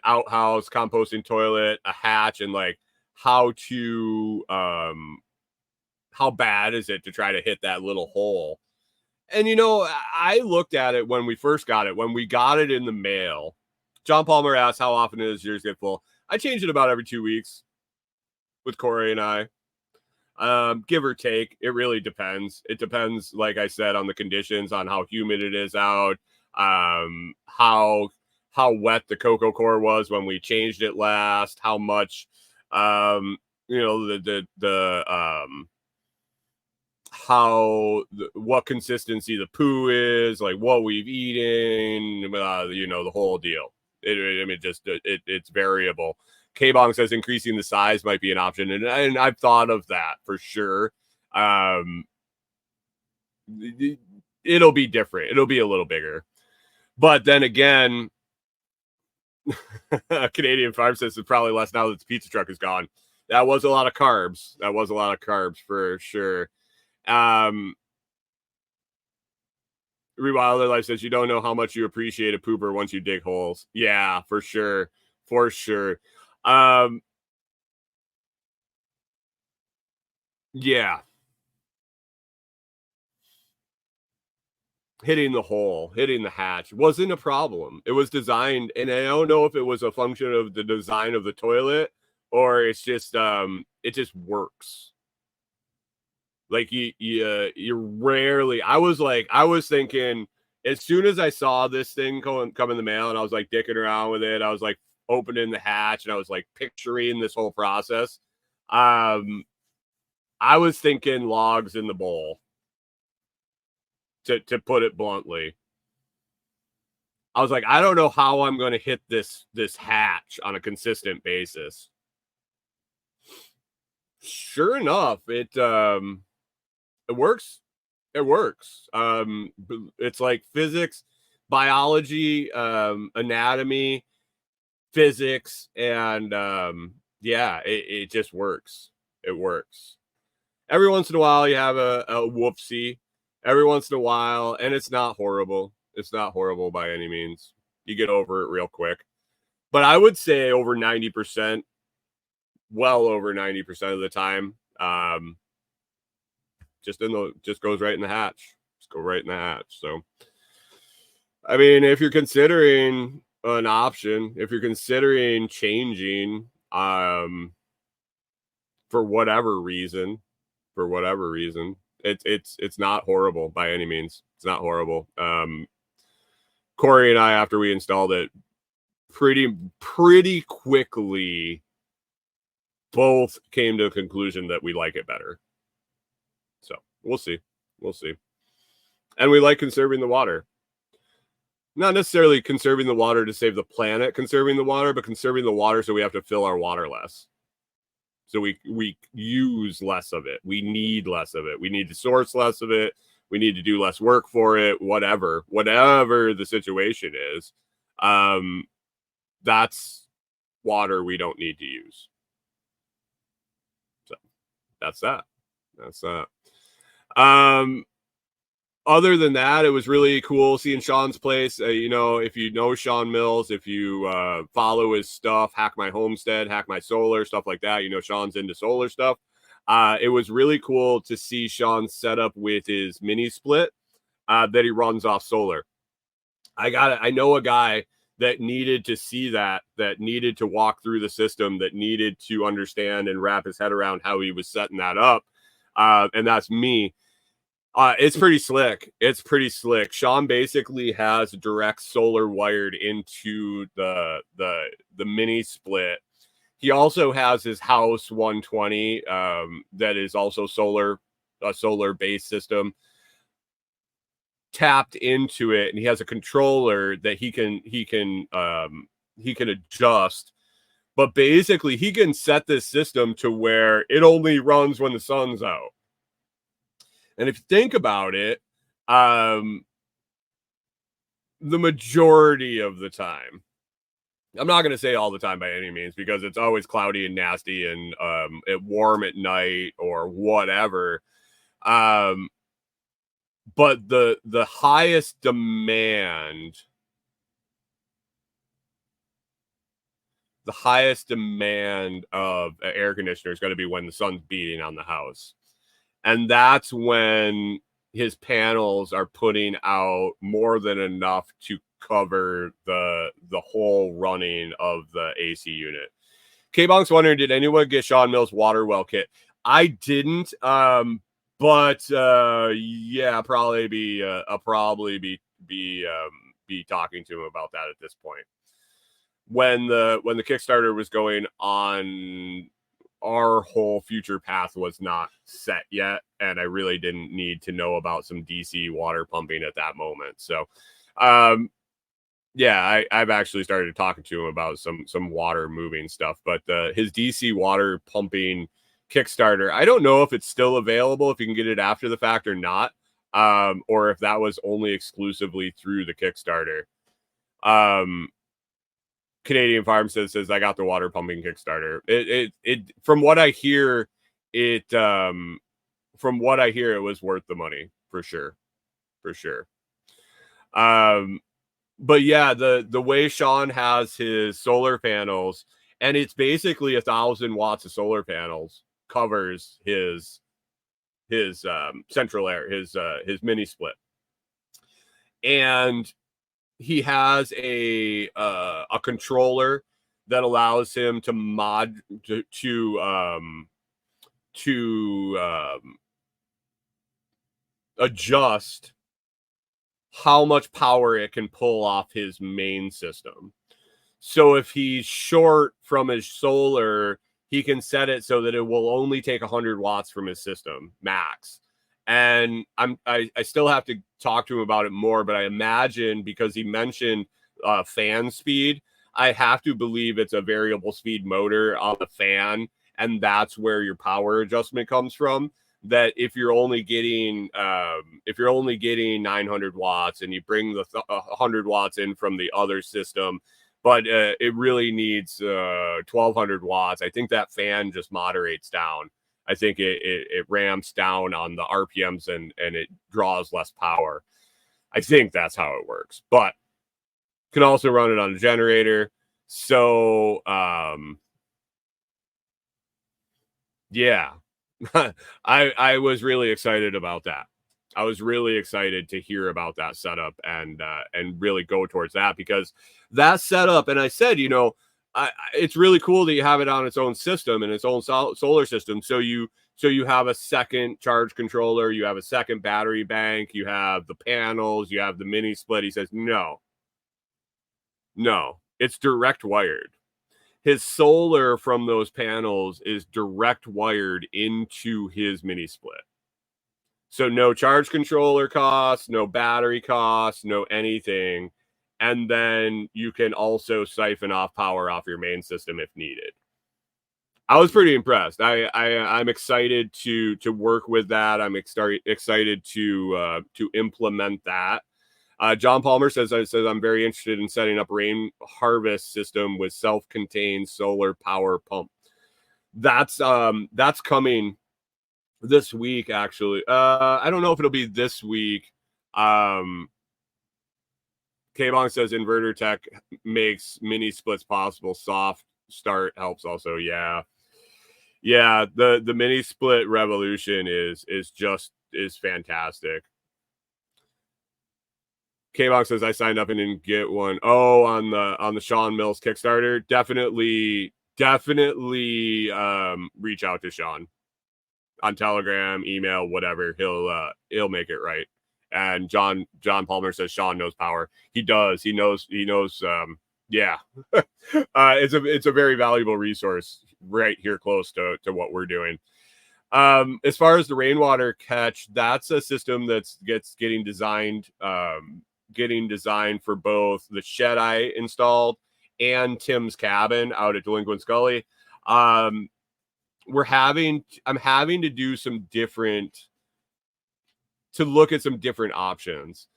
outhouse, composting toilet, a hatch, and like how bad is it to try to hit that little hole. And I looked at it when we first got it, when we got it in the mail. John Palmer asked how often does yours get full. I change it about every 2 weeks with Corey and I. Give or take, it really depends. It depends, like I said, on the conditions, on how humid it is out, how wet the cocoa core was when we changed it last, how much what consistency the poo is, like what we've eaten, the whole deal. It's variable. K-Bong says increasing the size might be an option, and I've thought of that for sure. It'll be different. It'll be a little bigger. But then again, Canadian Farm says it's probably less now that the pizza truck is gone. That was a lot of carbs. For sure. Rewilder Life says you don't know how much you appreciate a pooper once you dig holes. Yeah, for sure. Yeah. Hitting the hole, hitting the hatch wasn't a problem. It was designed, and I don't know if it was a function of the design of the toilet or it's just it just works. Like you rarely. I was thinking as soon as I saw this thing come in the mail, and I was like dicking around with it. I was like opening the hatch, and I was like picturing this whole process. I was thinking logs in the bowl. To put it bluntly, I was like, I don't know how I'm going to hit this hatch on a consistent basis. Sure enough, it works. It works. It's like physics, biology, anatomy, physics, and yeah, it just works. It works. Every once in a while, you have a whoopsie. Every once in a while, and it's not horrible. It's not horrible by any means. You get over it real quick. But I would say over 90%, well over 90% of the time, just goes right in the hatch. Just go right in the hatch. So, I mean, if you're considering an option, if you're considering changing, for whatever reason, it's not horrible by any means. It's not horrible. Corey and I, after we installed it, pretty quickly both came to the conclusion that we like it better. So we'll see. And we like conserving the water. Not necessarily conserving the water to save the planet, conserving the water, but conserving the water so we have to fill our water less. So we use less of it. We need less of it. We need to source less of it. We need to do less work for it, whatever the situation is. That's water we don't need to use. So that's that. Other than that, it was really cool seeing Sean's place. If you know Sean Mills, if you follow his stuff, Hack My Homestead, Hack My Solar, stuff like that, Sean's into solar stuff. It was really cool to see Sean's setup with his mini split that he runs off solar. I know a guy that needed to see that needed to walk through the system, that needed to understand and wrap his head around how he was setting that up. And that's me. It's pretty slick. Sean basically has direct solar wired into the mini split. He also has his house 120 that is also a solar based system tapped into it, and he has a controller that he can adjust. But basically, he can set this system to where it only runs when the sun's out. And if you think about it, the majority of the time, I'm not going to say all the time by any means, because it's always cloudy and nasty and it warm at night or whatever. But the highest demand, of an air conditioner is going to be when the sun's beating on the house. And that's when his panels are putting out more than enough to cover the whole running of the AC unit. K-Bonk's wondering, did anyone get Sean Mills water well kit? I didn't, but yeah, I'll probably be talking to him about that at this point. When the Kickstarter was going on, our whole future path was not set yet, and I really didn't need to know about some DC water pumping at that moment. So, yeah, I've actually started talking to him about some water moving stuff, but his DC water pumping Kickstarter, I don't know if it's still available, if you can get it after the fact or not, or if that was only exclusively through the Kickstarter. Canadian Farmstead says, I got the water pumping Kickstarter. It from what I hear, it was worth the money for sure. But yeah, the way Sean has his solar panels, and it's basically 1,000 watts of solar panels covers his central air, his mini split. And he has a controller that allows him to adjust how much power it can pull off his main system. So if he's short from his solar, he can set it so that it will only take 100 watts from his system max. And I still have to talk to him about it more, but I imagine, because he mentioned fan speed, I have to believe it's a variable speed motor on the fan, and that's where your power adjustment comes from. That if you're only getting 900 watts and you bring the 100 watts in from the other system, but it really needs 1,200 watts, I think that fan just moderates down. I think it ramps down on the RPMs and it draws less power. I think that's how it works, but can also run it on a generator. So, yeah, I was really excited about that. I was really excited to hear about that setup and really go towards that, because that setup, and I said, it's really cool that you have it on its own system and its own solar system. So you have a second charge controller, you have a second battery bank, you have the panels, you have the mini split. He says, no, It's direct wired. His solar from those panels is direct wired into his mini split. So no charge controller costs, no battery costs, no anything. And then you can also siphon off power off your main system if needed. I was pretty impressed. I'm excited to work with that. I'm excited to implement that. John Palmer says I'm very interested in setting up rain harvest system with self-contained solar power pump. That's coming this week, actually. I don't know if it'll be this week. K-Bong says inverter tech makes mini splits possible. Soft start helps also. Yeah. The mini split revolution is fantastic. K-Box says I signed up and didn't get one. Oh, on the Sean Mills Kickstarter. Definitely reach out to Sean on Telegram, email, whatever. He'll make it right. And John Palmer says Sean knows power. He does. He knows. Yeah. It's a very valuable resource right here close to what we're doing. As far as the rainwater catch, that's a system that's getting designed for both the shed I installed and Tim's cabin out at Delinquents Gully. I'm having to do some different, to look at some different options.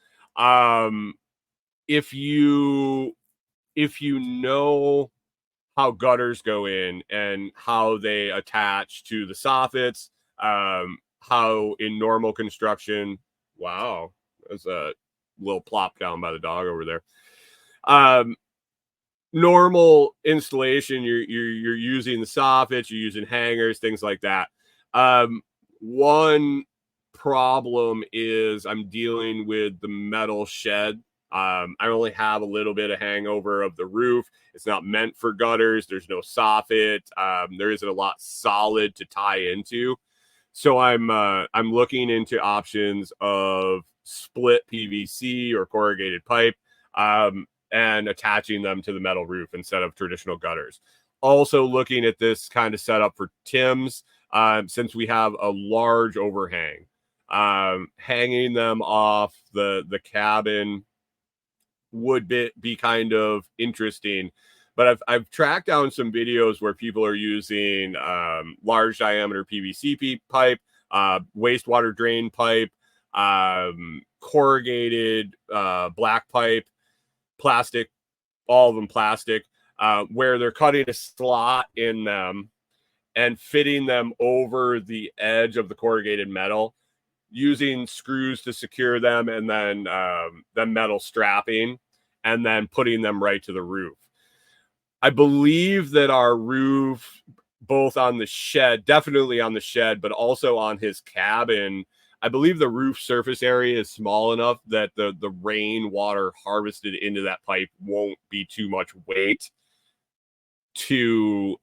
If you know how gutters go in and how they attach to the soffits, how in normal construction, wow, there's a little plop down by the dog over there. Normal installation, you're using the soffits, you're using hangers, things like that. One problem is I'm dealing with the metal shed. I only have a little bit of hangover of the roof. It's not meant for gutters. There's no soffit. There isn't a lot solid to tie into. So I'm looking into options of split PVC or corrugated pipe, and attaching them to the metal roof instead of traditional gutters. Also looking at this kind of setup for Tim's, since we have a large overhang, hanging them off the cabin would be kind of interesting. But I've tracked down some videos where people are using large diameter PVC pipe, wastewater drain pipe, corrugated black pipe, plastic, all of them plastic, where they're cutting a slot in them and fitting them over the edge of the corrugated metal, using screws to secure them, and then metal strapping, and then putting them right to the roof. I believe that our roof, both on the shed, definitely on the shed, but also on his cabin, I believe the roof surface area is small enough that the rain water harvested into that pipe won't be too much weight to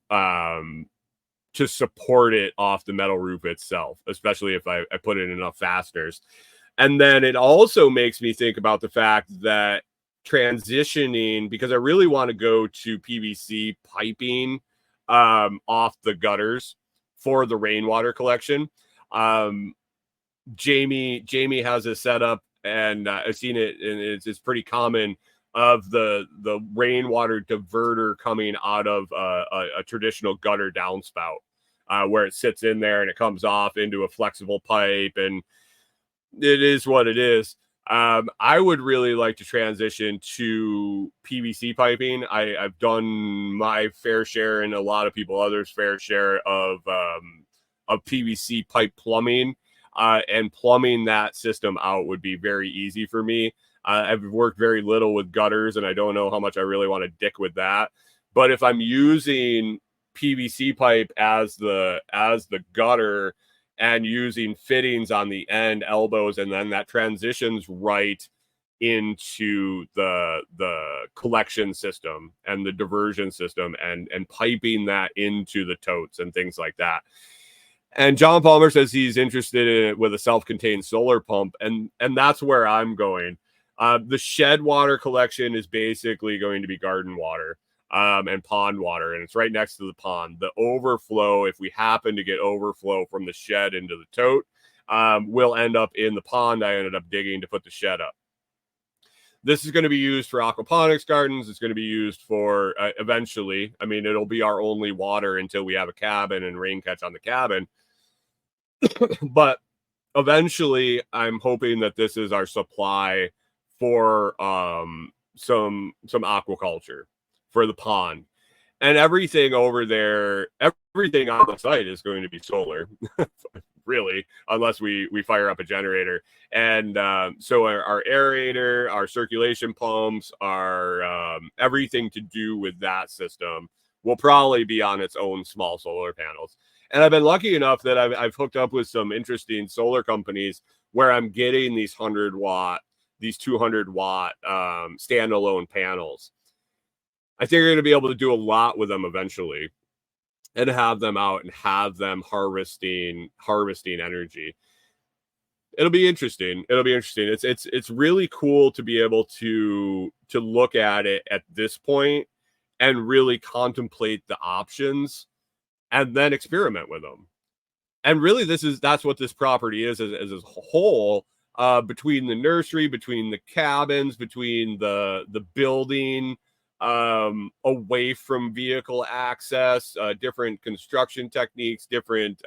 support it off the metal roof itself, especially if I put in enough fasteners. And then it also makes me think about the fact that transitioning, because I really want to go to PVC piping off the gutters for the rainwater collection. Jamie has a setup, and I've seen it, and it's pretty common, of the rainwater diverter coming out of a traditional gutter downspout, where it sits in there and it comes off into a flexible pipe, and it is what it is. I would really like to transition to PVC piping. I've done my fair share, and a lot of people others' fair share of PVC pipe plumbing, and plumbing that system out would be very easy for me. I've worked very little with gutters, and I don't know how much I really want to dick with that. But if I'm using PVC pipe as the gutter and using fittings on the end elbows, and then that transitions right into the collection system and the diversion system, and piping that into the totes and things like that. And John Palmer says he's interested in it with a self-contained solar pump, and that's where I'm going. The shed water collection is basically going to be garden water and pond water, and it's right next to the pond. The overflow, if we happen to get overflow from the shed into the tote, will end up in the pond I ended up digging to put the shed up. This is going to be used for aquaponics gardens. It's going to be used for eventually. I mean, it'll be our only water until we have a cabin and rain catch on the cabin. But eventually, I'm hoping that this is our supply for some aquaculture for the pond. And everything over there, everything on the site is going to be solar, really, unless we fire up a generator. And so our aerator, our circulation pumps, our everything to do with that system will probably be on its own small solar panels. And I've been lucky enough that I've hooked up with some interesting solar companies where I'm getting these 100-watt, these 200-watt standalone panels. I think you're going to be able to do a lot with them eventually and have them out and have them harvesting energy. It'll be interesting. It's really cool to be able to look at it at this point and really contemplate the options and then experiment with them. And really that's what this property is as a whole, between the nursery, between the cabins, between the building, away from vehicle access, different construction techniques, different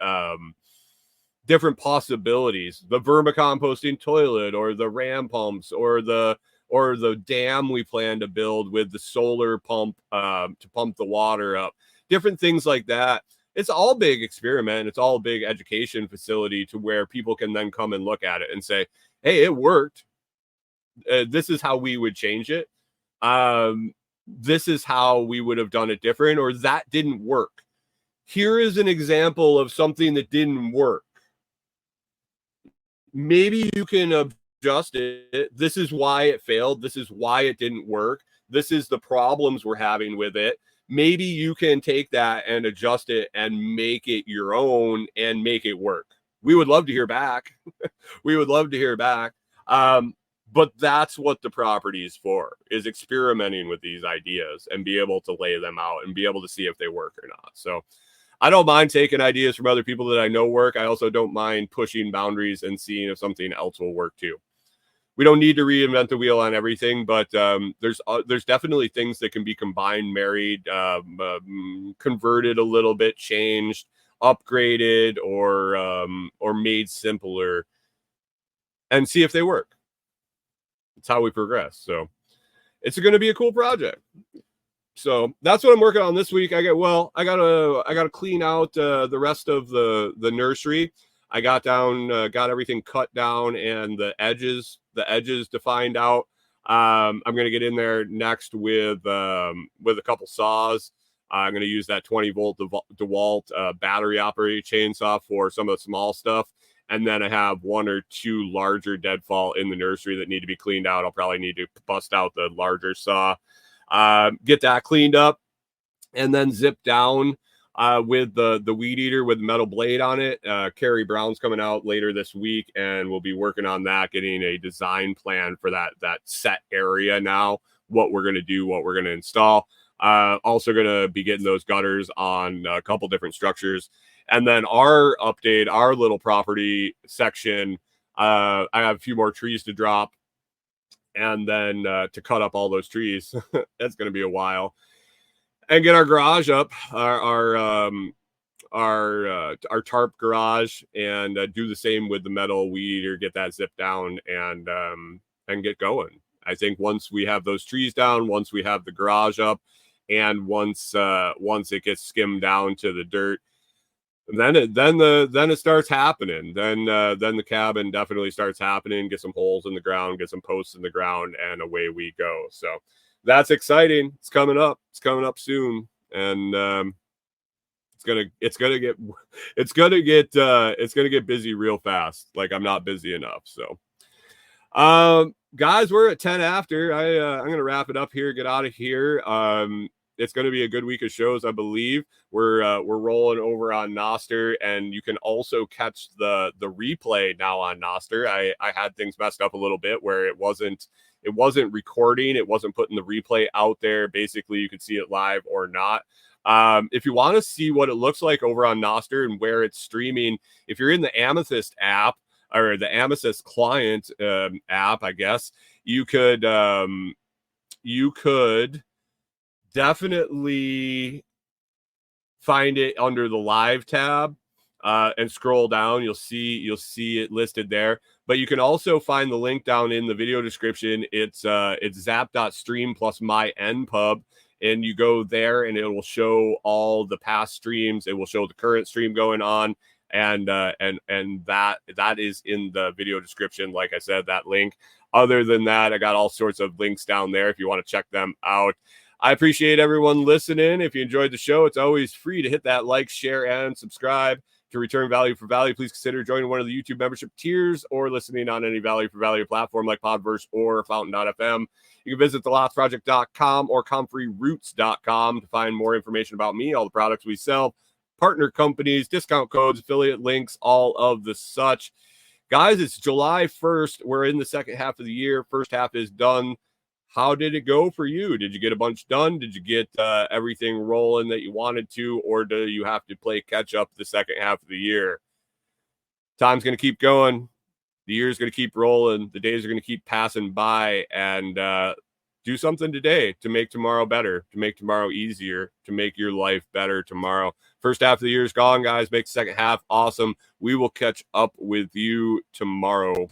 possibilities, the vermicomposting toilet or the ram pumps or the dam we plan to build with the solar pump to pump the water up, different things like that. It's all big experiment. It's all a big education facility to where people can then come and look at it and say, hey, it worked. This is how we would change it. This is how we would have done it different, or that didn't work. Here is an example of something that didn't work. Maybe you can adjust it. This is why it failed. This is why it didn't work. This is the problems we're having with it. Maybe you can take that and adjust it and make it your own and make it work. We would love to hear back. But that's what the property is for, is experimenting with these ideas and be able to lay them out and be able to see if they work or not. So I don't mind taking ideas from other people that I know work. I also don't mind pushing boundaries and seeing if something else will work too. We don't need to reinvent the wheel on everything, but there's definitely things that can be combined, married, converted a little bit, changed, upgraded, or made simpler, and see if they work. It's how we progress. So it's going to be a cool project. So that's what I'm working on this week. I gotta clean out the rest of the nursery. I got everything cut down and the edges defined out. I'm gonna get in there next with a couple saws. I'm gonna use that 20-volt DeWalt battery operated chainsaw for some of the small stuff. And then I have one or two larger deadfall in the nursery that need to be cleaned out. I'll probably need to bust out the larger saw, get that cleaned up, and then zip down with the weed eater with the metal blade on it. Carrie Brown's coming out later this week, and we'll be working on that, getting a design plan for that set area now, what we're going to do, what we're going to install. Also going to be getting those gutters on a couple different structures. And then our little property section, I have a few more trees to drop, and then to cut up all those trees. That's going to be a while. And get our garage up, our tarp garage, and do the same with the metal weed eater, get that zipped down, and get going. I think once we have those trees down, once we have the garage up, and once it gets skimmed down to the dirt, then it starts happening. Then the cabin definitely starts happening. Get some holes in the ground, get some posts in the ground, and away we go. So that's exciting. It's coming up soon, and it's gonna get busy real fast. Like I'm not busy enough. So guys, we're at 10 after. I'm gonna wrap it up here, get out of here. It's going to be a good week of shows, I believe. We're rolling over on Noster, and you can also catch the replay now on Noster. I had things messed up a little bit where it wasn't It wasn't recording. It wasn't putting the replay out there. Basically, you could see it live or not. If you want to see what it looks like over on Nostr and where it's streaming, if you're in the Amethyst app or the Amethyst client app, I guess you could definitely find it under the live tab and scroll down. You'll see it listed there. But you can also find the link down in the video description. It's zap.stream plus my npub. And you go there and it will show all the past streams. It will show the current stream going on. And that is in the video description. Like I said, that link. Other than that, I got all sorts of links down there if you want to check them out. I appreciate everyone listening. If you enjoyed the show, it's always free to hit that like, share, and subscribe. To return value for value, please consider joining one of the YouTube membership tiers or listening on any value for value platform like Podverse or Fountain.fm. You can visit thelotsproject.com or comfreeroots.com to find more information about me, all the products we sell, partner companies, discount codes, affiliate links, all of the such. Guys, it's July 1st. We're in the second half of the year. First half is done. How did it go for you? Did you get a bunch done? Did you get everything rolling that you wanted to? Or do you have to play catch up the second half of the year? Time's going to keep going. The year's going to keep rolling. The days are going to keep passing by. And do something today to make tomorrow better, to make tomorrow easier, to make your life better tomorrow. First half of the year is gone, guys. Make the second half awesome. We will catch up with you tomorrow.